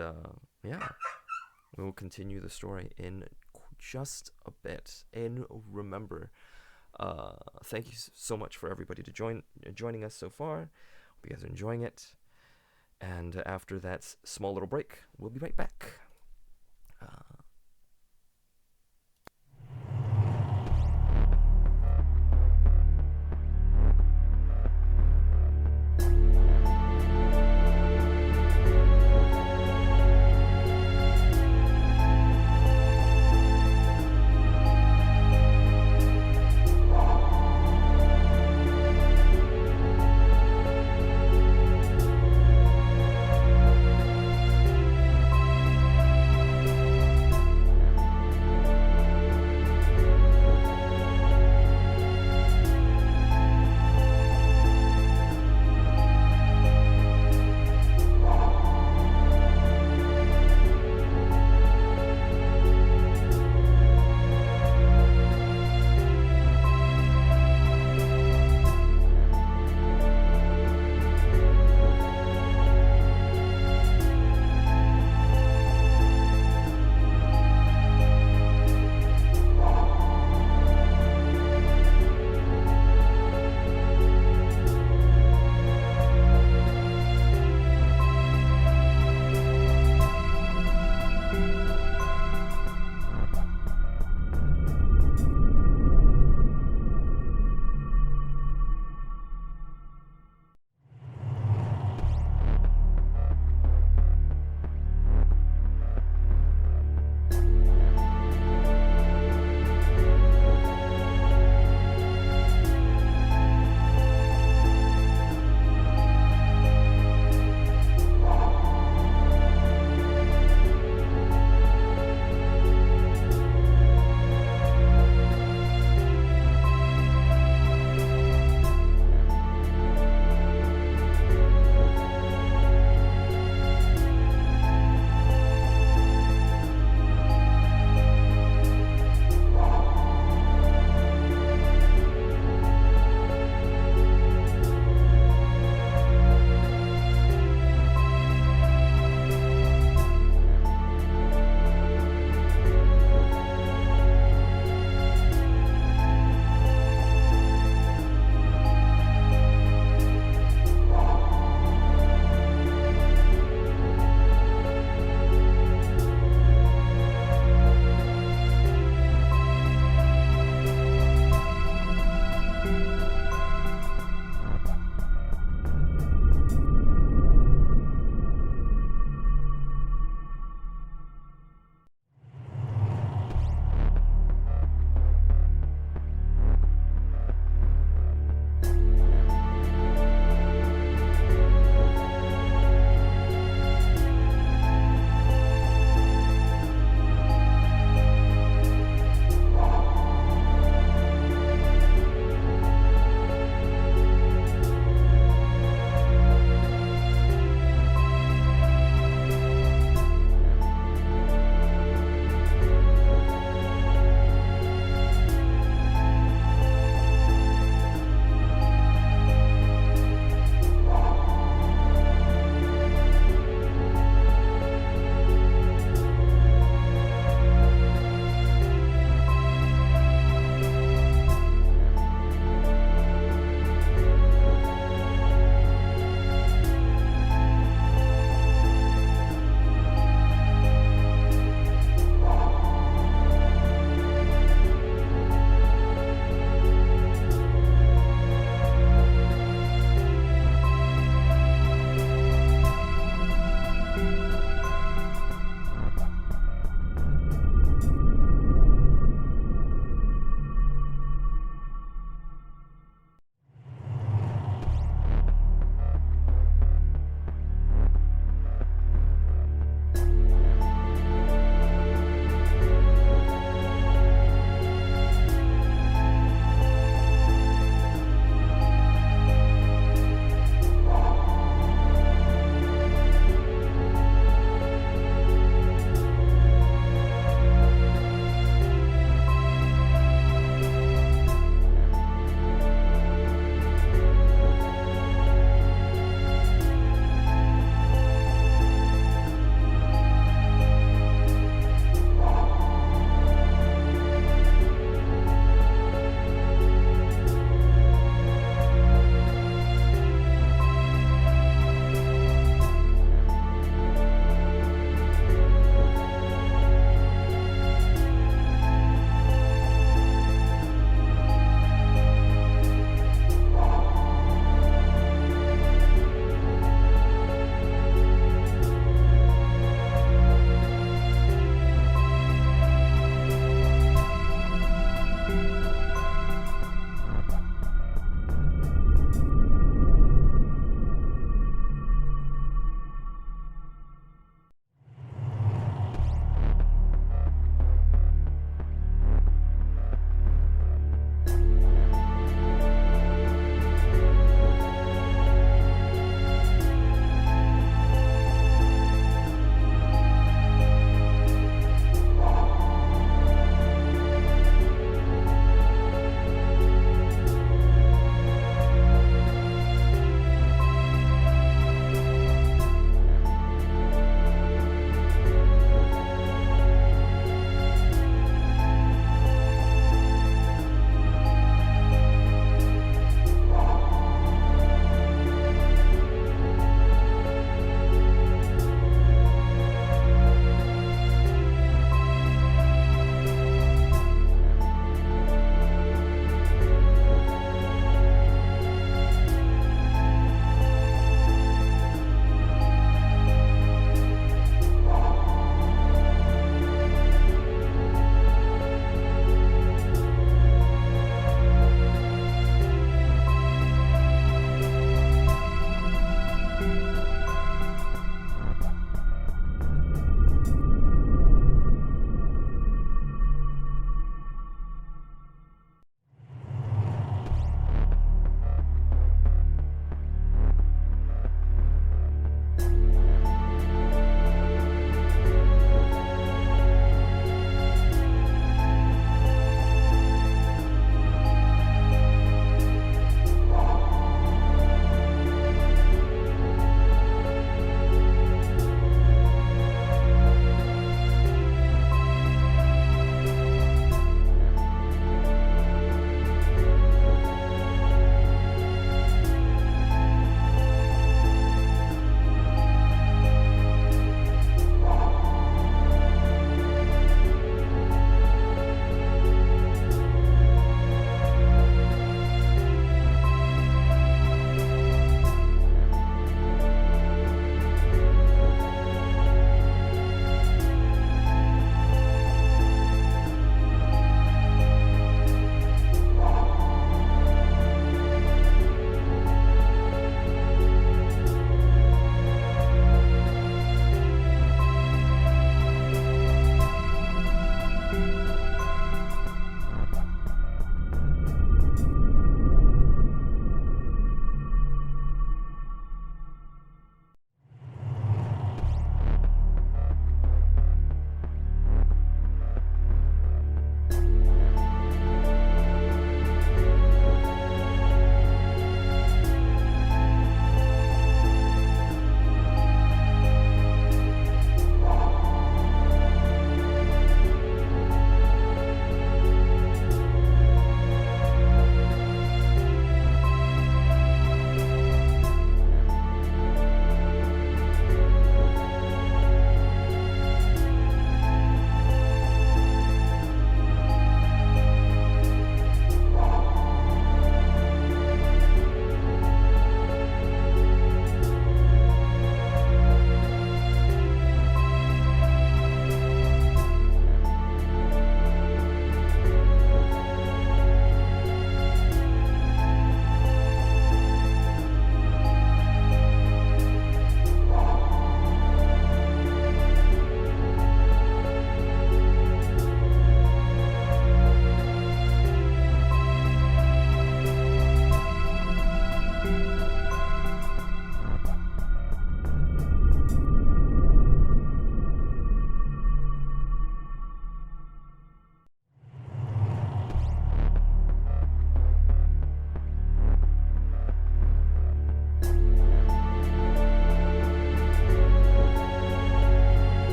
yeah, we will continue the story in just a bit. And remember, thank you so much for everybody to joining us so far. Hope you guys are enjoying it. And after that small little break, we'll be right back.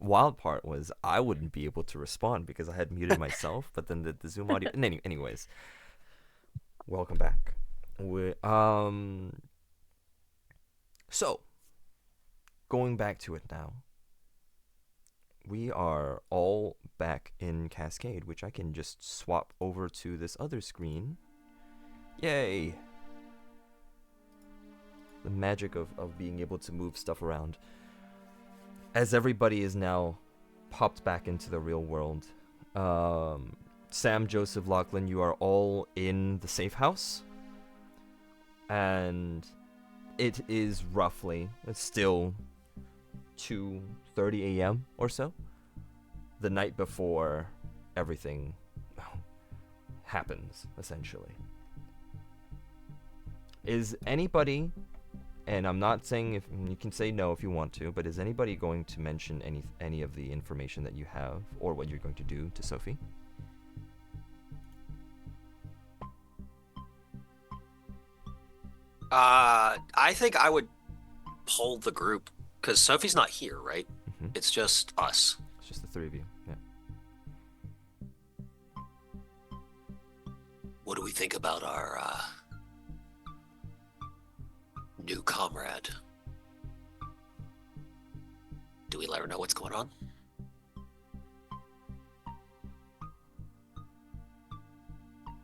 wild part was I wouldn't be able to respond because I had muted myself, but then the Zoom audio. Anyways, welcome back. So, going back to it now. We are all back in Cascade, which I can just swap over to this other screen. Yay! The magic of being able to move stuff around. As everybody is now popped back into the real world. Sam, Joseph, Lachlan, you are all in the safe house. And it is roughly, it's still 2:30 a.m. or so, the night before everything happens, essentially. Is anybody, and I'm not saying if you can say no if you want to, but is anybody going to mention any of the information that you have or what you're going to do to Sophie? I think I would poll the group because Sophie's not here, right? Mm-hmm. It's just us. It's just the three of you. Yeah. What do we think about our new comrade? Do we let her know what's going on?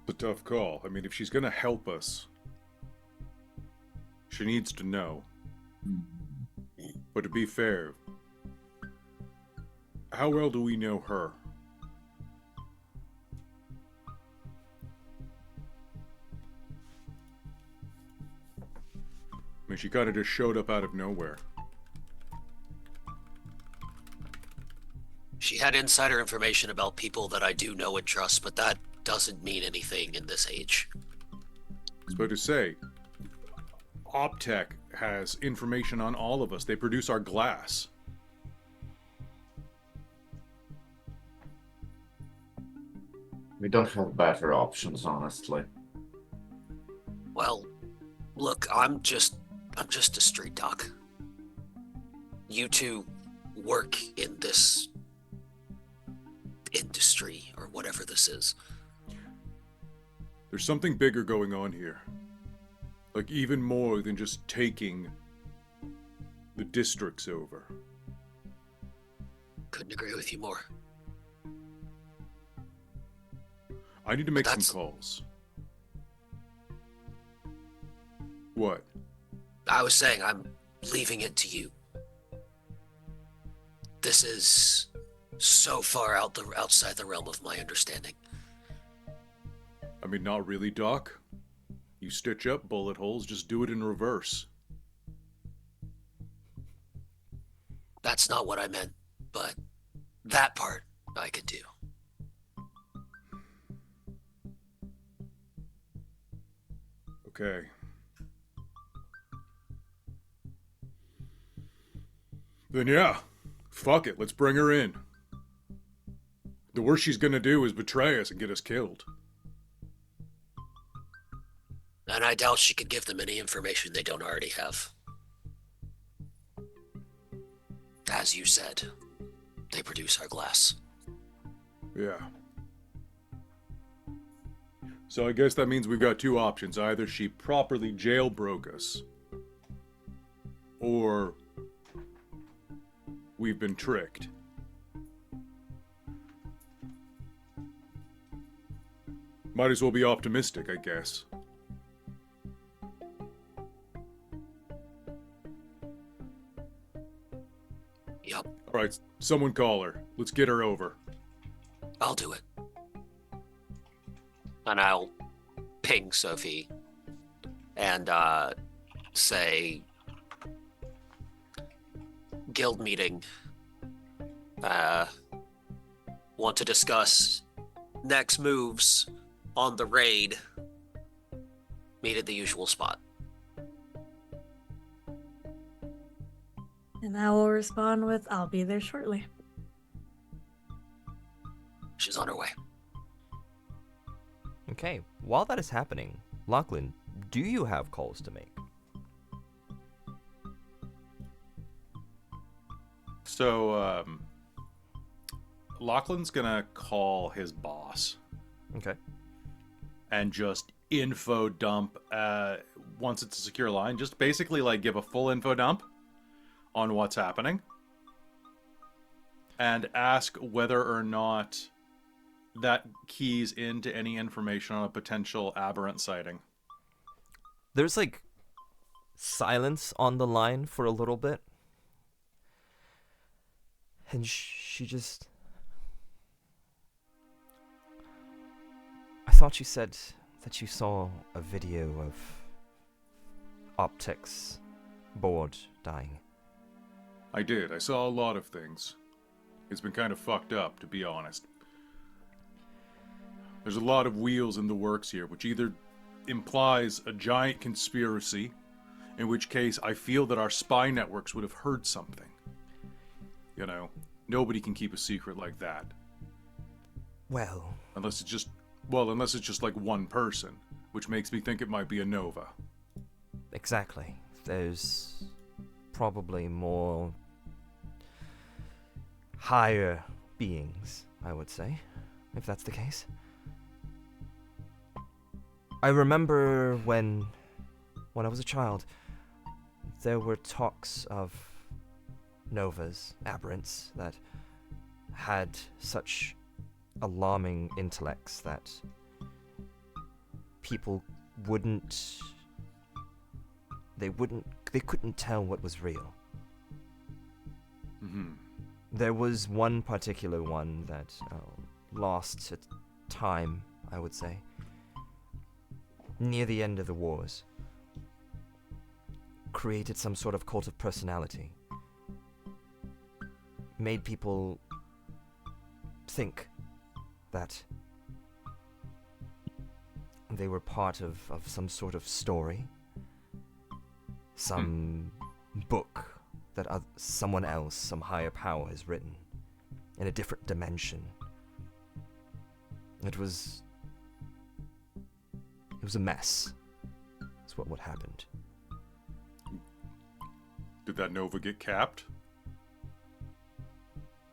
It's a tough call. I mean, if she's gonna help us, she needs to know. But to be fair, how well do we know her? I mean, she kind of just showed up out of nowhere. She had insider information about people that I do know and trust, but that doesn't mean anything in this age. I was about to say, Optech has information on all of us. They produce our glass. We don't have better options, honestly. Well, look, I'm just a street doc. You two work in this industry or whatever this is. There's something bigger going on here. Like even more than just taking the districts over. Couldn't agree with you more. I need to make some calls. What? I was saying I'm leaving it to you. This is so far outside the realm of my understanding. I mean, not really, Doc. You stitch up bullet holes, just do it in reverse. That's not what I meant, but that part I could do. Okay. Then yeah, fuck it, let's bring her in. The worst she's gonna do is betray us and get us killed. And I doubt she could give them any information they don't already have. As you said, they produce our glass. Yeah. So I guess that means we've got two options. Either she properly jailbroke us, or we've been tricked. Might as well be optimistic, I guess. Yup, Alright, someone call her. Let's get her over. I'll do it. And I'll ping Sophie and say guild meeting. Want to discuss next moves on the raid. Meet at the usual spot. And I will respond with, I'll be there shortly. She's on her way. Okay, while that is happening, Lachlan, do you have calls to make? So, Lachlan's gonna call his boss Okay. and just info dump. Once it's a secure line, just basically like give a full info dump on what's happening, and ask whether or not that keys into any information on a potential aberrant sighting. There's like silence on the line for a little bit. And she just... I thought you said that you saw a video of optics board dying. I did. I saw a lot of things. It's been kind of fucked up, to be honest. There's a lot of wheels in the works here, which either implies a giant conspiracy, in which case I feel that our spy networks would have heard something. You know, nobody can keep a secret like that. Well, Unless it's just like one person, which makes me think it might be a Nova. exactly. There's probably more higher beings, I would say, if that's the case. I remember when I was a child, there were talks of novas, aberrants, that had such alarming intellects that people they couldn't tell what was real. Mm-hmm. There was one particular one that lost to time, I would say, near the end of the wars. Created some sort of cult of personality. Made people think that they were part of some sort of story. Some book that someone else, some higher power has written in a different dimension. It was a mess. That's what happened. Did that Nova get capped?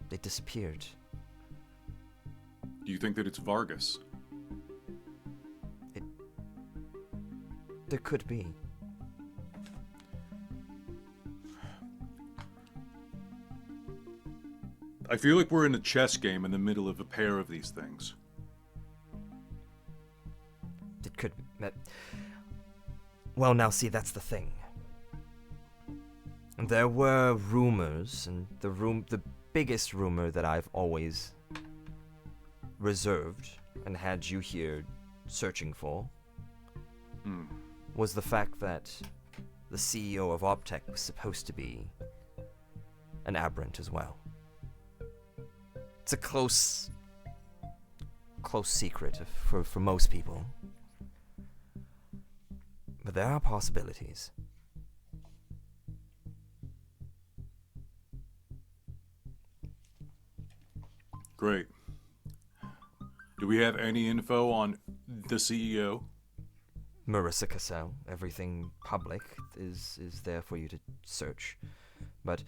They disappeared. Do you think that it's Vargas? There could be. I feel like we're in a chess game in the middle of a pair of these things. It could be. Well, now see, that's the thing. There were rumors, and the biggest rumor that I've always reserved and had you here searching for was the fact that the CEO of Optech was supposed to be an aberrant as well. It's a close secret for most people. But there are possibilities. Great. Do we have any info on the CEO? Marissa Cassell, everything public is there for you to search. But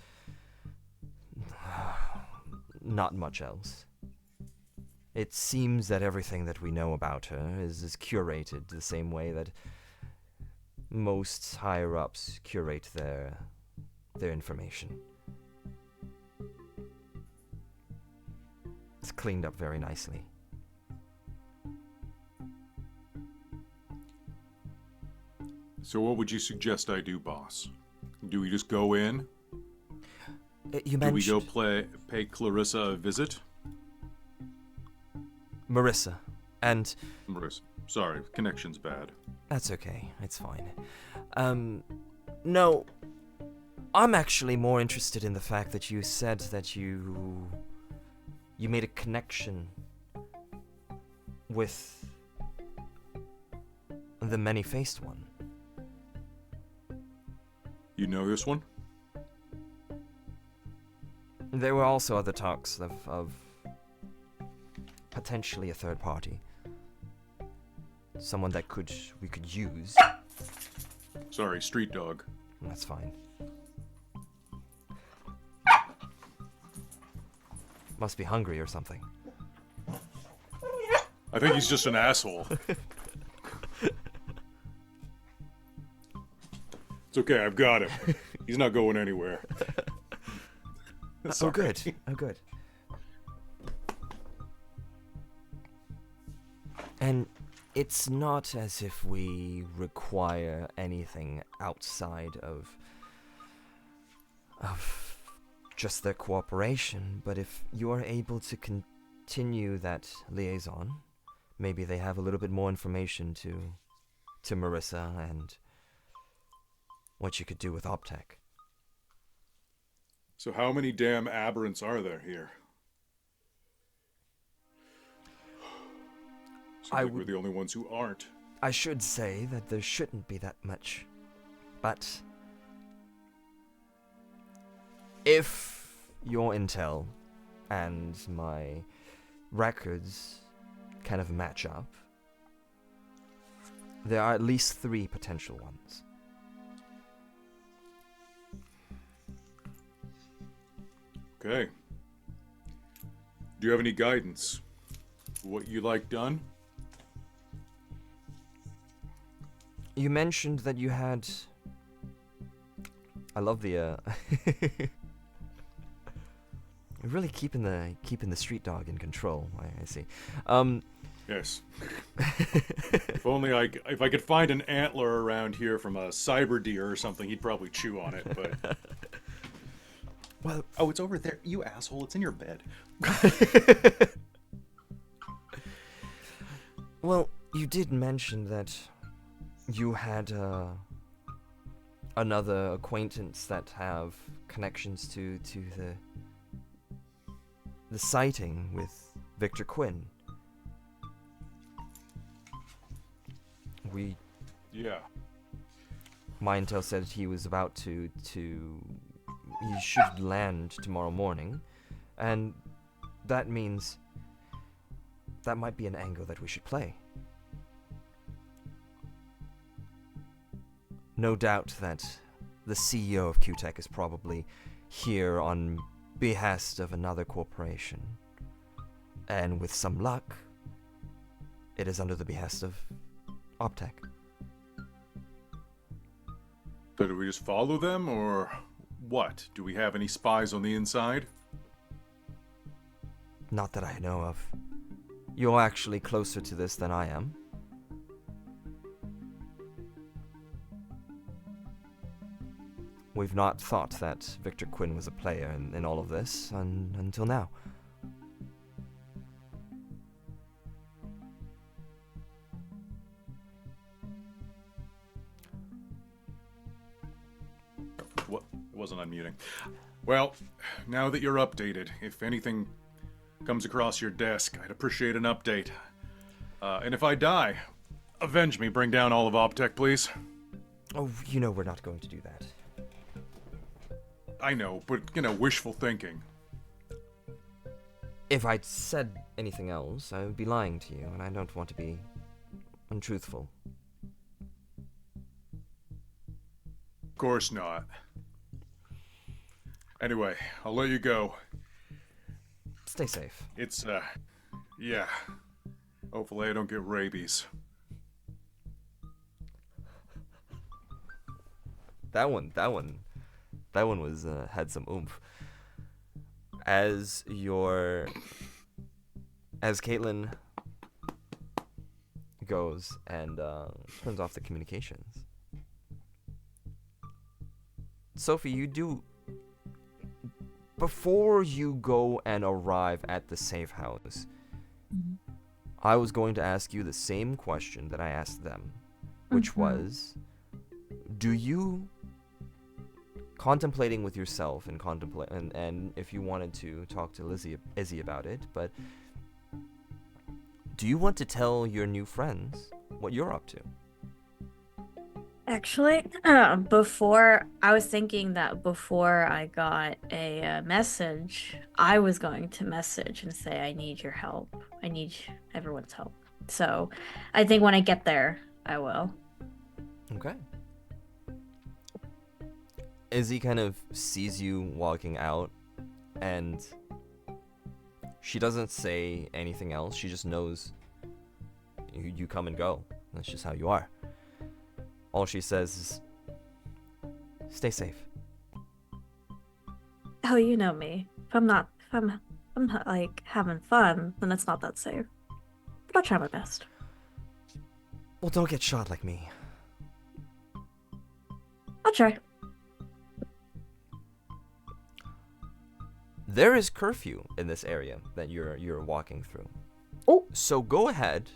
not much else. It seems that everything that we know about her is curated the same way that most higher-ups curate their information. It's cleaned up very nicely. So what would you suggest I do, boss? Do we just go in? You Do we mentioned go pay Clarissa a visit? Marissa, and Marissa. Sorry, connection's bad. that's okay. It's fine. No, I'm actually more interested in the fact that you said that you made a connection with the many-faced one. You know this one? There were also other talks of potentially a third party. Someone that we could use. Sorry, street dog. That's fine. Must be hungry or something. I think he's just an asshole. It's okay, I've got him. He's not going anywhere. Oh, good. Oh, good. And it's not as if we require anything outside of just their cooperation, but if you are able to continue that liaison, maybe they have a little bit more information to Marissa and what you could do with Optech. So how many damn aberrants are there here? Seems like we're the only ones who aren't. I should say that there shouldn't be that much, but if your intel and my records kind of match up, there are at least 3 potential ones. Okay. Do you have any guidance? What you like done? You mentioned that you had... I love the, You're really keeping the street dog in control, I see. Yes. If I could find an antler around here from a cyber deer or something, he'd probably chew on it, but... Well, oh, it's over there. You asshole, it's in your bed. Well, you did mention that you had another acquaintance that have connections to the sighting with Victor Quinn. Yeah. My intel said he was about to he should land tomorrow morning, and that means that might be an angle that we should play. No doubt that the CEO of QTech is probably here on behest of another corporation, and with some luck, it is under the behest of Optech. So do we just follow them, or what? Do we have any spies on the inside? Not that I know of. You're actually closer to this than I am. We've not thought that Victor Quinn was a player in all of this until now. What? Wasn't unmuting. Well, now that you're updated, if anything comes across your desk, I'd appreciate an update. And if I die, avenge me. Bring down all of Optech, please. Oh, you know we're not going to do that. I know, but, wishful thinking. If I'd said anything else, I would be lying to you, and I don't want to be untruthful. Of course not. Anyway, I'll let you go. Stay safe. It's, yeah. Hopefully I don't get rabies. That one was, had some oomph. As Caitlin goes and, turns off the communications. Sophie, before you go and arrive at the safe house, I was going to ask you the same question that I asked them, which was, do you, contemplating with yourself and if you wanted to talk to Izzy about it, but do you want to tell your new friends what you're up to? Actually, before I was thinking that before I got a message, I was going to message and say, I need your help. I need everyone's help. So I think when I get there, I will. Okay. Izzy kind of sees you walking out and She doesn't say anything else. She just knows you come and go. That's just how you are. All she says is, stay safe. Oh, you know me. If I'm not like having fun, then it's not that safe. But I'll try my best. Well, don't get shot like me. I'll try. There is curfew in this area that you're walking through. Oh. So go ahead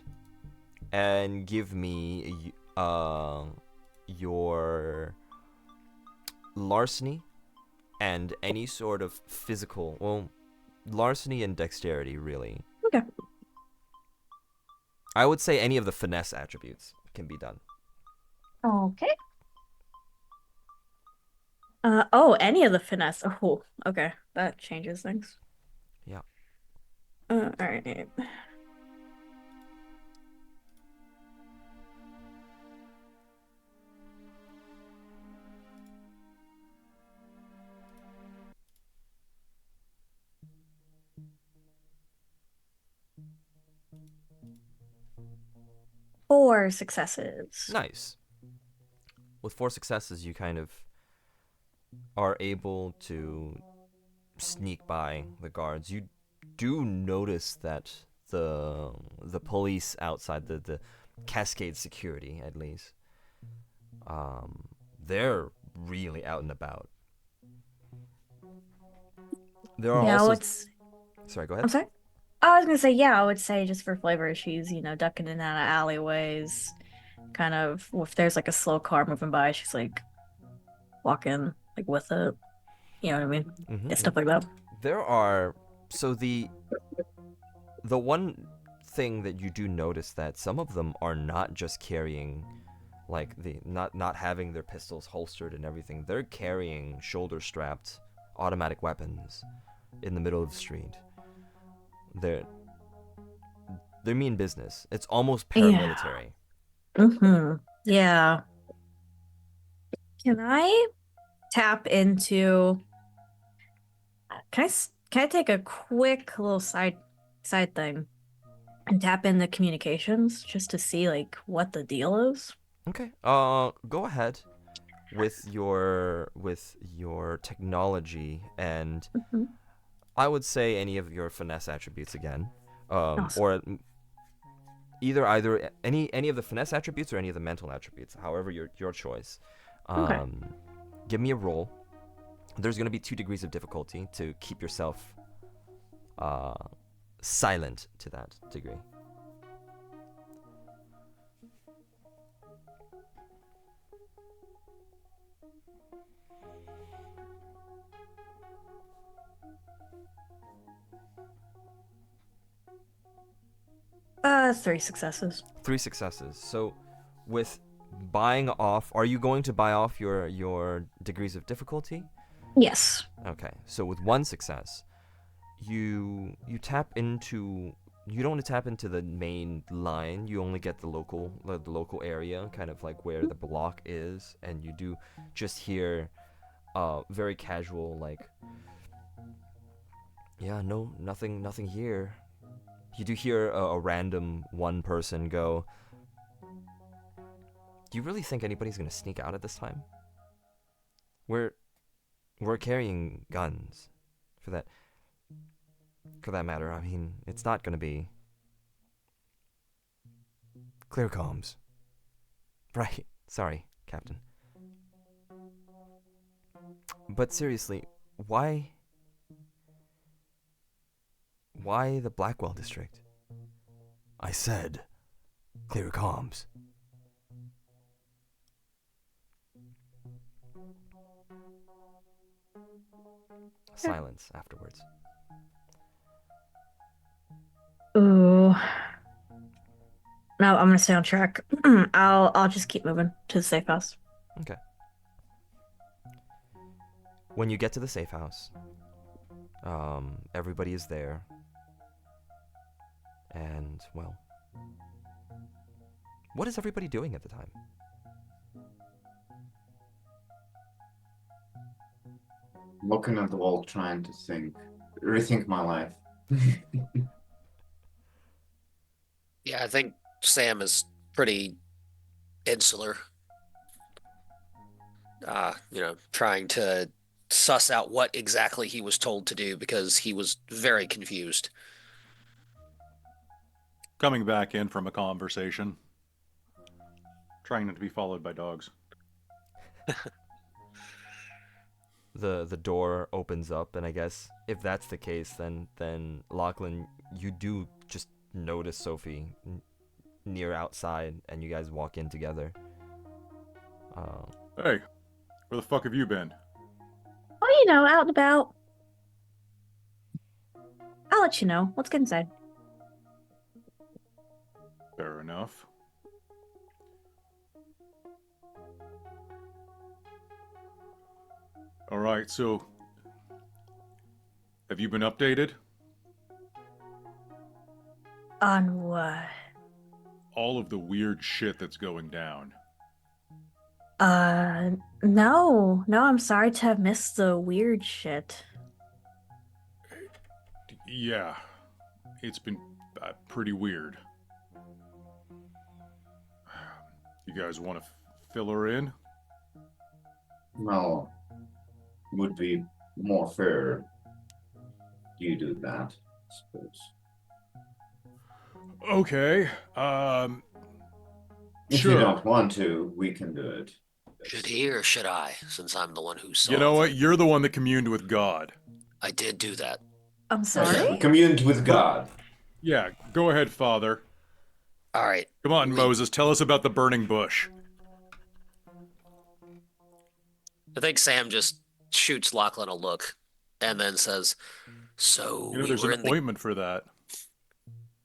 and give me your larceny and any sort of physical, well, larceny and dexterity, really. Okay. I would say any of the finesse attributes can be done. Okay. Any of the finesse. Oh, okay. That changes things. Yeah. All right. Four successes. Nice. With 4 successes, you kind of are able to sneak by the guards. You do notice that the police outside, the Cascade security at least, they're really out and about. There are Yeah, also. it's. Sorry, go ahead. I'm sorry. I was gonna say, yeah, I would say just for flavor, she's, ducking in and out of alleyways. Kind of, if there's like a slow car moving by, she's like walking like with it. You know what I mean? Mm-hmm. It's stuff like that. There are, so the one thing that you do notice that some of them are not just carrying, like, the not having their pistols holstered and everything. They're carrying shoulder strapped automatic weapons in the middle of the street. They mean business. It's almost paramilitary. Mm-hmm. Yeah. Can I tap into? Can I take a quick little side thing and tap into communications just to see like what the deal is? Okay. Go ahead with your technology, and Mhm. I would say any of your finesse attributes again. Awesome. Or either any of the finesse attributes or any of the mental attributes, however your choice. Okay. Give me a roll. There's going to be 2 degrees of difficulty to keep yourself silent to that degree. Three successes. 3 successes. So with buying off, are you going to buy off your degrees of difficulty? Yes. Okay. So with 1 success, you tap into, you don't want to tap into the main line. You only get the local area, kind of like where the block is, and you do just hear very casual, like, yeah, no, nothing here. You do hear a random one person go, do you really think anybody's gonna sneak out at this time? We're carrying guns for that matter. I mean, it's not gonna be clear comms. Right. Sorry, Captain. But seriously, why the Blackwell district? I said clear comms. Silence afterwards. Ooh. No, I'm gonna stay on track. I'll just keep moving to the safe house. Okay. When you get to the safe house, everybody is there. And, well, what is everybody doing at the time? Looking at the wall, trying to rethink my life. Yeah, I think Sam is pretty insular. Trying to suss out what exactly he was told to do because he was very confused. Coming back in from a conversation. Trying not to be followed by dogs. The door opens up, and I guess if that's the case, then Lachlan, you do just notice Sophie near outside, and you guys walk in together. Hey, where the fuck have you been? Oh, out and about. I'll let you know. Let's get inside. Fair enough. Alright, so... have you been updated? On what? All of the weird shit that's going down. No. No, I'm sorry to have missed the weird shit. Yeah, it's been pretty weird. You guys want to fill her in? Well, would be more fair you do that, I suppose. Okay, If sure. you don't want to, we can do it. Should he or should I, since I'm the one who saw You know what? the- You're the one that communed with God. I did do that. I'm Yes, sorry? we communed with God. Yeah, go ahead, Father. All right. Come on, We- Moses, tell us about the burning bush. I think Sam just shoots Lachlan a look and then says, "So You know, there's an ointment for that.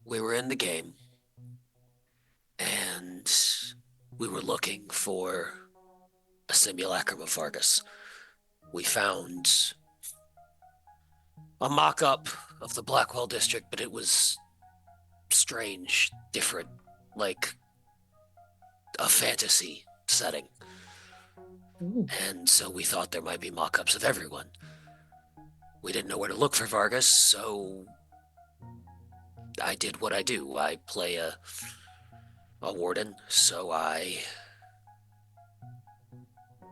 we were in the game, and we were looking for a simulacrum of Vargas. We found a mock-up of the Blackwell district, but it was strange, different, like a fantasy setting. Ooh. And so we thought there might be mock-ups of everyone. We didn't know where to look for Vargas, so I did what I do. I play a warden, so I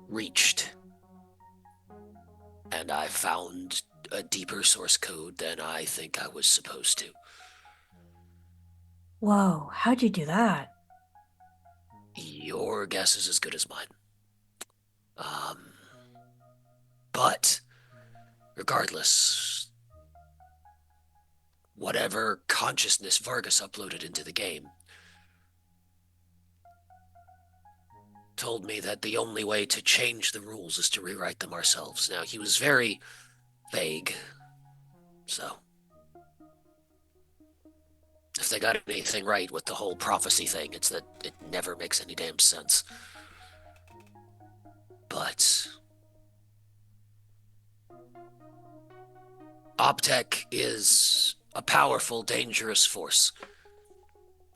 reached, and I found a deeper source code than I think I was supposed to. Whoa, how'd you do that? Your guess is as good as mine. But regardless, whatever consciousness Vargas uploaded into the game told me that the only way to change the rules is to rewrite them ourselves. Now, he was very vague, so if they got anything right with the whole prophecy thing, it's that it never makes any damn sense. But Optech is a powerful, dangerous force.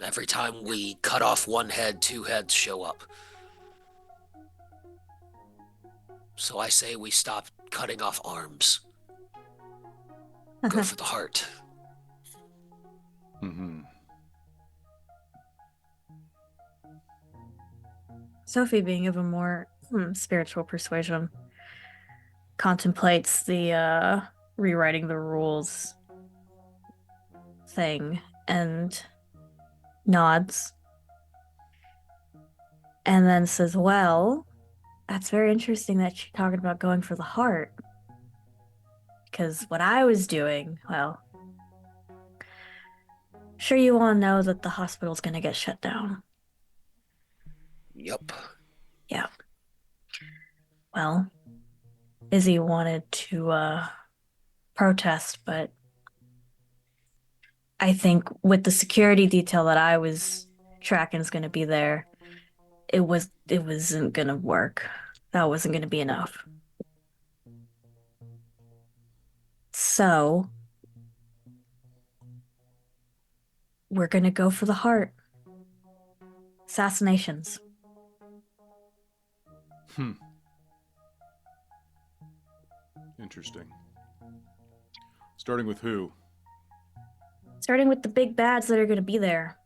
Every time we cut off one head, two heads show up. So I say we stop cutting off arms. Go for the heart. Mm-hmm. Sophie, being of a more spiritual persuasion, contemplates the rewriting the rules thing and nods. And then says, well, that's very interesting that you're talking about going for the heart. Because what I was doing, well, sure you all know that the hospital's going to get shut down. Yup. Yeah. Well, Izzy wanted to protest, but I think with the security detail that I was tracking is going to be there, it wasn't going to work. That wasn't going to be enough. So we're going to go for the heart. Assassinations. Interesting. Starting with who? Starting with the big bads that are going to be there.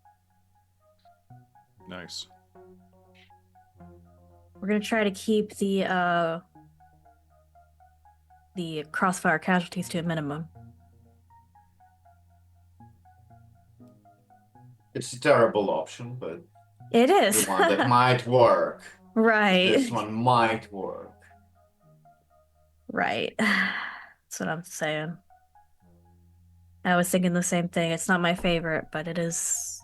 Nice. We're going to try to keep the crossfire casualties to a minimum. It's a terrible option, but It the is. one that might work. Right. This one might work. Right. That's what I'm saying. I was thinking the same thing. It's not my favorite, but it's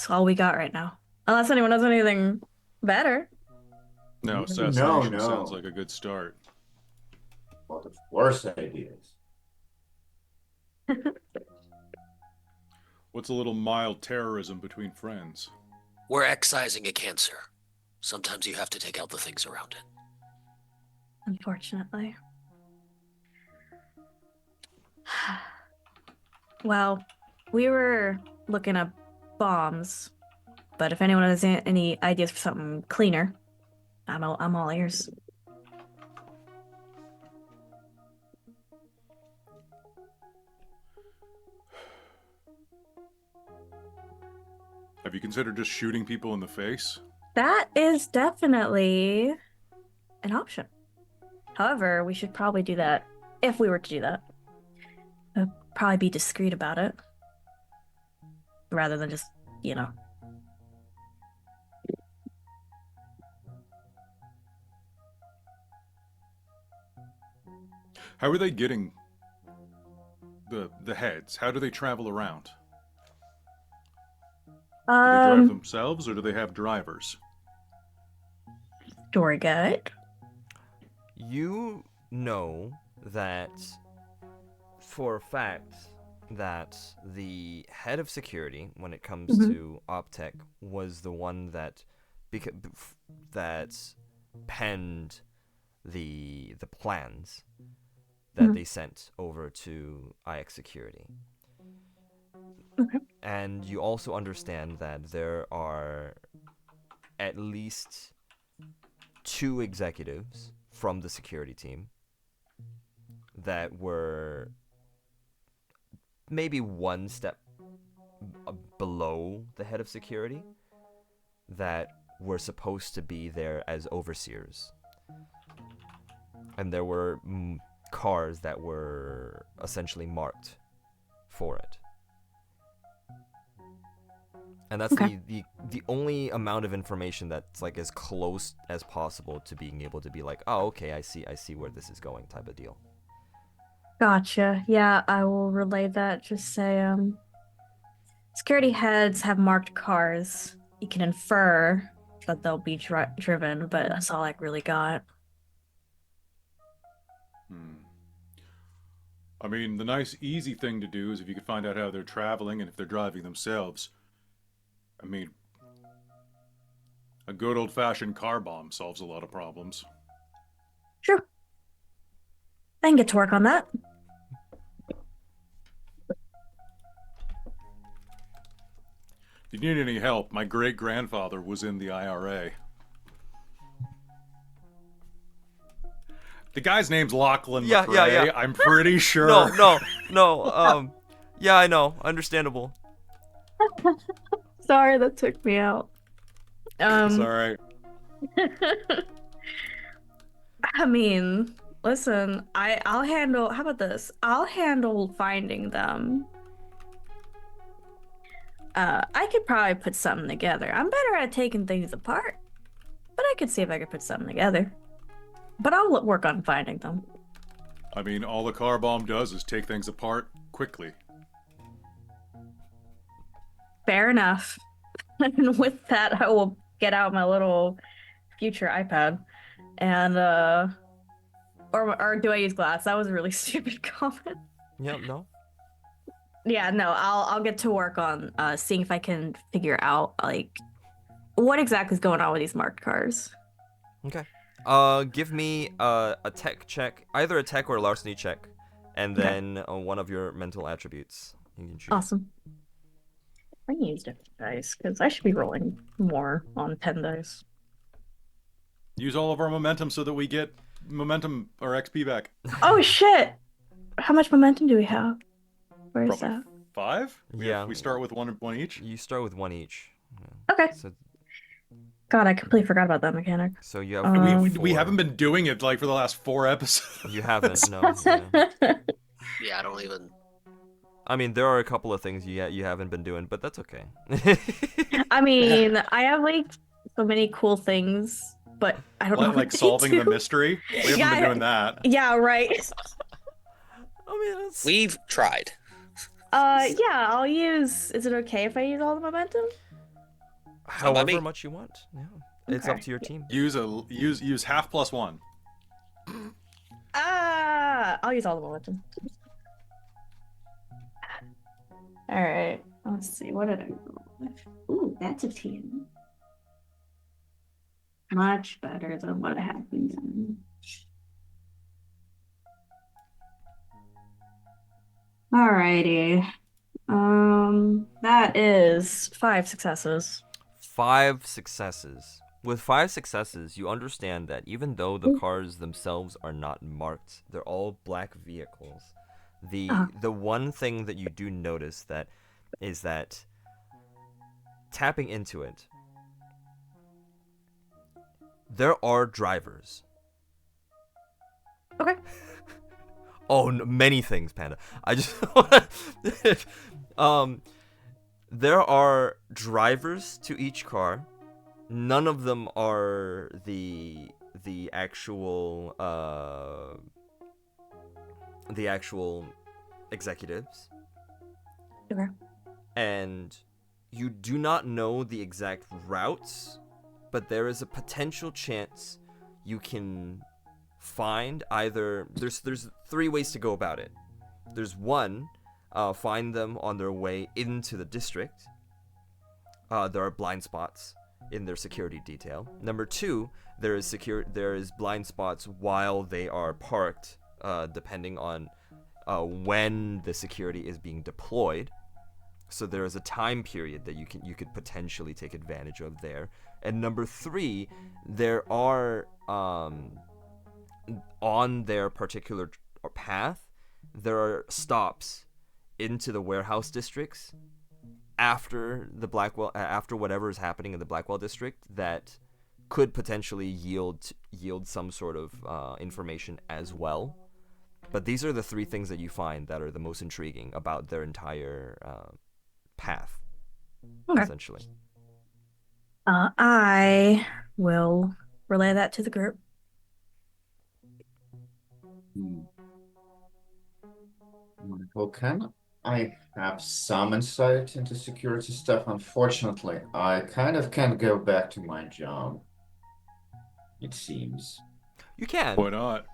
all we got right now. Unless anyone has anything better. No, No, assassination no. sounds like a good start. Lot of worse ideas. What's a little mild terrorism between friends? We're excising a cancer. Sometimes you have to take out the things around it. Unfortunately. Well, we were looking at bombs, but if anyone has any ideas for something cleaner, I'm all ears. Have you considered just shooting people in the face? That is definitely an option. However, we should probably do that if we were to do that. Probably be discreet about it. Rather than just, How are they getting the heads? How do they travel around? Do they drive themselves or do they have drivers? Story guide. You know that for a fact that the head of security, when it comes to OpTech, was the one that penned the plans that they sent over to IX Security. Okay. And you also understand that there are at least 2 executives from the security team that were maybe one step below the head of security that were supposed to be there as overseers. And there were cars that were essentially marked for it. And that's the only amount of information that's like as close as possible to being able to be like, oh, okay, I see where this is going type of deal. Gotcha. Yeah, I will relay that. Just say, security heads have marked cars. You can infer that they'll be driven, but that's all I really got. I mean, the nice, easy thing to do is if you could find out how they're traveling and if they're driving themselves. I mean, a good old-fashioned car bomb solves a lot of problems. True. I can get to work on that. If you need any help, my great-grandfather was in the IRA. The guy's name's Lachlan McRae. Yeah. I'm pretty sure. No. Yeah, I know. Understandable. Sorry, that took me out. It's all right. I mean, listen, I'll handle. How about this? I'll handle finding them. I could probably put something together. I'm better at taking things apart, but I could see if I could put something together. But I'll work on finding them. I mean, all the car bomb does is take things apart quickly. Fair enough. And with that, I will get out my little future iPad and or do I use glass? That was a really stupid comment. Yeah, no. Yeah, no, I'll get to work on seeing if I can figure out like what exactly is going on with these marked cars. Okay. Give me a tech check, either a tech or a larceny check, and then one of your mental attributes. You can choose. Awesome. I can use different dice because I should be rolling more on 10 dice. Use all of our momentum so that we get momentum or XP back. Oh shit! How much momentum do we have? Where is Probably that? 5? Yeah. We start with one each? You start with one each. Okay. So God, I completely forgot about that mechanic. so you have Um, We four. haven't been doing it like for the last 4 episodes. You haven't, no. Yeah. Yeah, I don't even. I mean, there are a couple of things you haven't been doing, but that's okay. I mean, I have like so many cool things, but I don't know what Like they solving the do. mystery? We haven't Yeah, been doing that. Yeah, right. I mean, it's... We've tried. Yeah, I'll use. Is it okay if I use all the momentum? Fine by me. however much you want. Yeah. It's up Okay. to your team. Use half plus 1. I'll use all the momentum. All right. Let's see. What did I roll with? Ooh, that's a 10. Much better than what I had been doing. Alrighty. That is 5 successes. 5 successes. With 5 successes, you understand that even though the cars themselves are not marked, they're all black vehicles. The one thing that you do notice that is that tapping into it, there are drivers. Okay. Oh, many things, Panda. I just there are drivers to each car. None of them are the actual executives. Okay. And you do not know the exact routes, but there is a potential chance you can find either there's 3 ways to go about it. There's one, find them on their way into the district. There are blind spots in their security detail. Number 2, there is blind spots while they are parked, depending on when the security is being deployed. So there is a time period that you could potentially take advantage of there. And number 3, there are on their particular path, there are stops into the warehouse districts after whatever is happening in the Blackwell district that could potentially yield some sort of information as well. But these are the 3 things that you find that are the most intriguing about their entire path, essentially. I will relay that to the group. Well, can I have some insight into security stuff? Unfortunately, I kind of can't go back to my job, it seems. You can. Why not?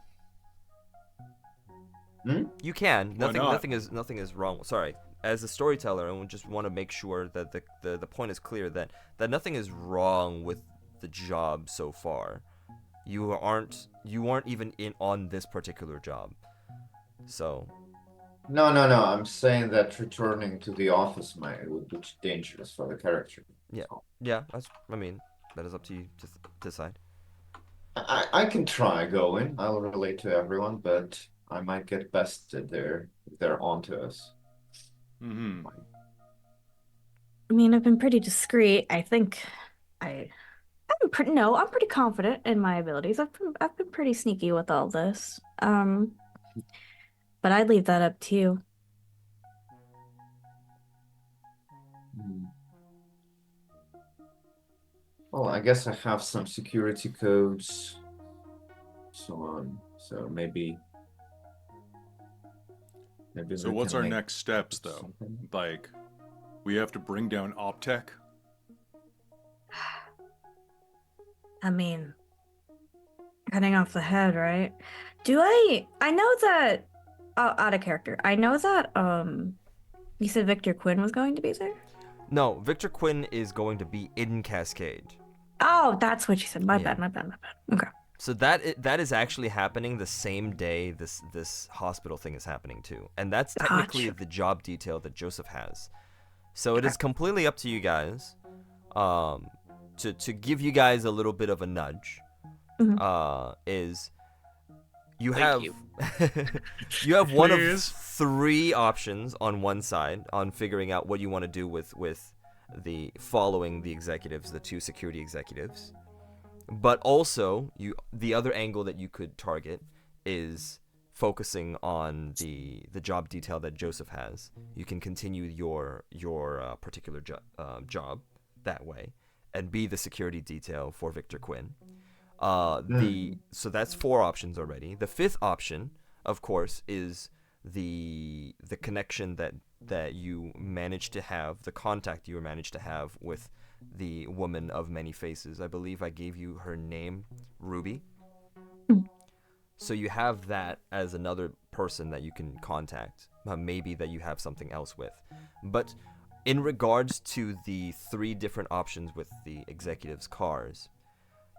You can. Why not? Nothing is wrong. Sorry. As a storyteller, I just want to make sure that the point is clear that nothing is wrong with the job so far. You aren't even in on this particular job. So No. I'm saying that returning to the office would be dangerous for the character. yeah, So, yeah. That is up to you to decide. I can try going. I'll relate to everyone, but I might get bested there if they're onto us. Mm-hmm. I mean, I've been pretty discreet. I think I'm pretty confident in my abilities. I've been pretty sneaky with all this. But I'd leave that up to you. Well, I guess I have some security codes, so on. So maybe. So we what's can our make next steps, though? something. Like, we have to bring down Optech? I mean, cutting off the head, right? I know that out of character. I know that you said Victor Quinn was going to be there? No, Victor Quinn is going to be in Cascade. Oh, that's what you said. My Yeah. bad. Okay. So that is actually happening the same day this hospital thing is happening too, and that's technically Gotcha. the job detail that Joseph has. So it is completely up to you guys, to give you guys a little bit of a nudge. Mhm. Is You Thank have you. you have one of Please. 3 options on one side on figuring out what you want to do with the following the executives, the 2 security executives. But also, the other angle that you could target is focusing on the job detail that Joseph has. You can continue your particular job that way and be the security detail for Victor Quinn. So that's 4 options already. The 5th option, of course, is the connection that you managed to have, the contact you managed to have with the woman of many faces. I believe I gave you her name, Ruby. So you have that as another person that you can contact, maybe that you have something else with. But in regards to the 3 different options with the executives' cars,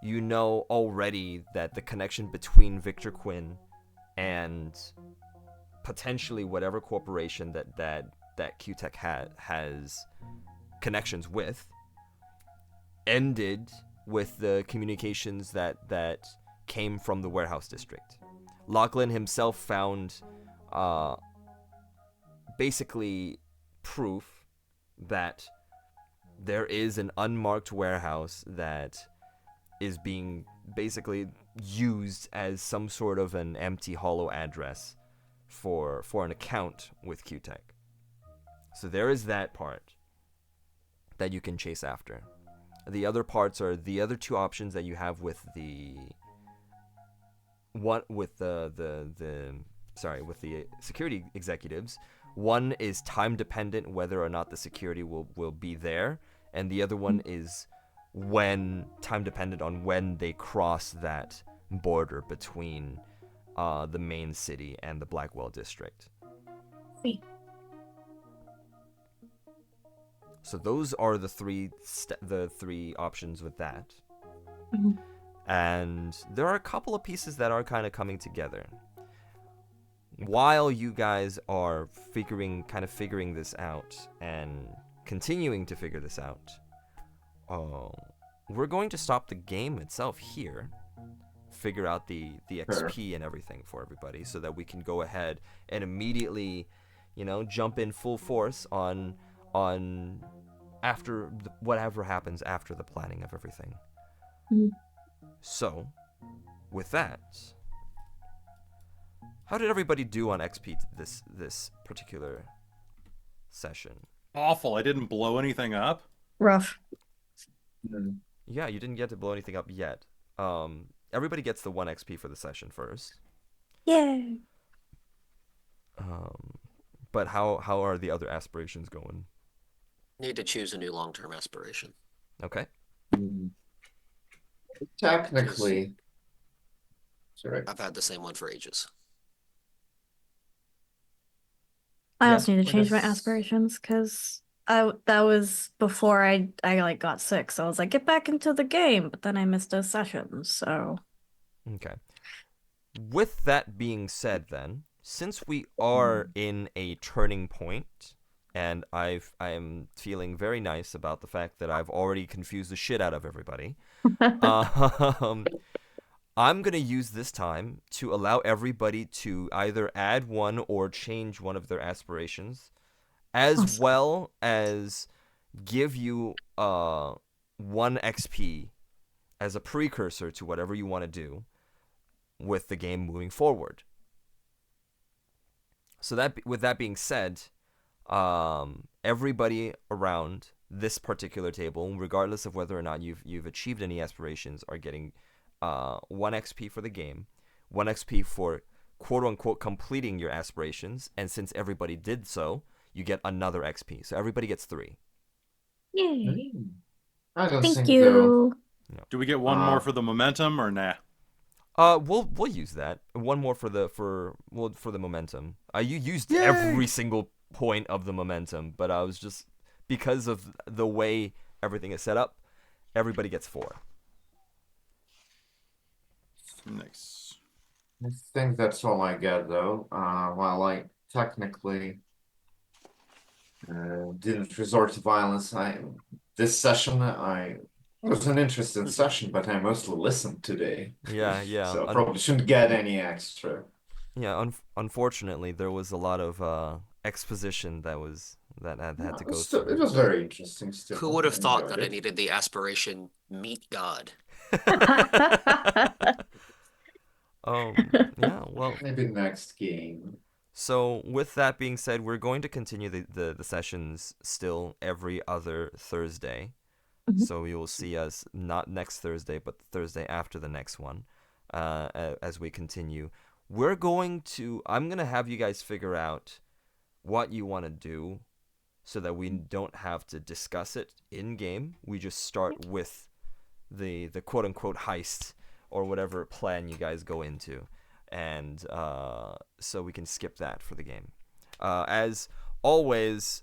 you know already that the connection between Victor Quinn and potentially whatever corporation that Q-Tech has connections with ended with the communications that came from the warehouse district. Lachlan himself found basically proof that there is an unmarked warehouse that is being basically used as some sort of an empty hollow address for an account with Q-Tech. So there is that part that you can chase after. The other parts are the other 2 options that you have with the security executives. One is time dependent, whether or not the security will be there, and the other one is time dependent on when they cross that border between the main city and the Blackwell district. See. So those are the 3 options with that. Mhm. And there are a couple of pieces that are kind of coming together. While you guys are figuring this out and continuing to figure this out, we're going to stop the game itself here, figure out the XP and everything for everybody, so that we can go ahead and immediately, jump in full force on after whatever happens after the planning of everything. Mhm. So, with that, how did everybody do on XP this particular session? Awful. I didn't blow anything up. Rough. Yeah, you didn't get to blow anything up yet. Everybody gets the 1 XP for the session first. Yay. But how are the other aspirations going? Need to choose a new long-term aspiration. Okay. Technically, sorry. I've had the same one for ages. I Yeah, also need to I change my guess- aspirations because that was before I like got sick, so I was like, get back into the game, but then I missed those sessions, so Okay. With that being said, then, since we are in a turning point, and I am feeling very nice about the fact that I've already confused the shit out of everybody, I'm gonna use this time to allow everybody to either add one or change one of their aspirations, as Awesome. well as give you 1 XP as a precursor to whatever you want to do with the game moving forward. So with that being said, everybody around this particular table, regardless of whether or not you've achieved any aspirations, are getting 1 XP for the game, 1 XP for quote unquote completing your aspirations, and since everybody did so, you get another XP. So everybody gets 3. yay. I don't Thank think you. Do we get one more for the momentum or nah? We'll use that. One more for the momentum. You used every single point of the momentum, but I was just, because of the way everything is set up, everybody gets 4. Nice. I think that's all I get though. While I technically didn't resort to violence, this session I It was an interesting session, but I mostly listened today. Yeah, yeah. So I probably shouldn't get any extra. Yeah, unfortunately, there was a lot of exposition that had to go It through. was very interesting still. Who would have I thought enjoyed that I it. needed the aspiration meet God? Yeah, well, Maybe next game. so with that being said, we're going to continue the sessions still every other Thursday. Mhm. So you will see us not next Thursday, but the Thursday after the next one, as we continue. I'm going to have you guys figure out what you want to do so that we don't have to discuss it in game. We just start with the quote unquote heist or whatever plan you guys go into, and so we can skip that for the game. As always,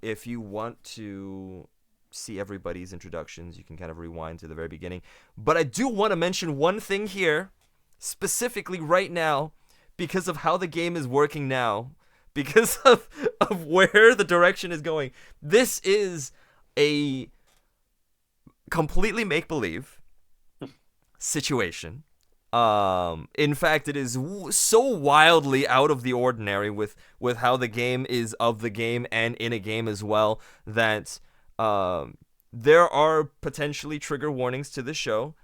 if you want to see everybody's introductions, you can kind of rewind to the very beginning. But I do want to mention one thing here, specifically right now, because of how the game is working now, because of where the direction is going. This is a completely make-believe situation. In fact, it is so wildly out of the ordinary with how the game is of the game and in a game as well that there are potentially trigger warnings to this show.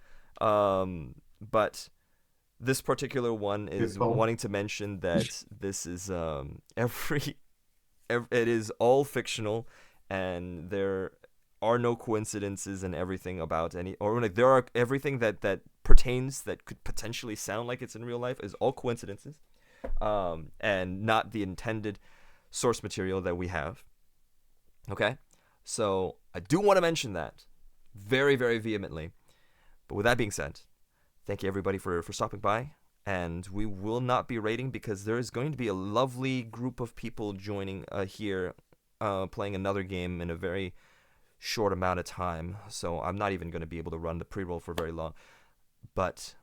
But this particular one is People. wanting to mention that this is it is all fictional, and there are no coincidences and everything about any, or like there are everything that pertains that could potentially sound like it's in real life is all coincidences, and not the intended source material that we have. Okay, so I do want to mention that very, very vehemently. But with that being said, thank you everybody for stopping by, and we will not be rating because there is going to be a lovely group of people joining here, playing another game in a very short amount of time, so I'm not even going to be able to run the pre-roll for very long. But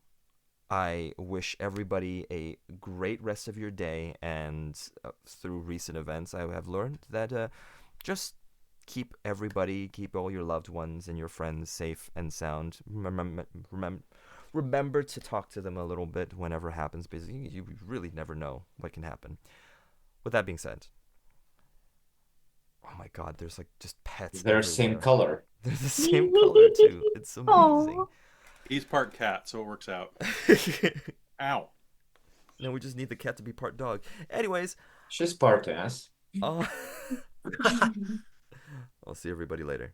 I wish everybody a great rest of your day, and through recent events I have learned that just keep all your loved ones and your friends safe and sound. Remember to talk to them a little bit whenever it happens, because you really never know what can happen. With that being said, oh my god, there's like just pets They're everywhere. same color. They're the same color too. It's amazing. Aw. He's part cat, so it works out. Ow. No, we just need the cat to be part dog. Anyways, She's part ass. I'll see everybody later.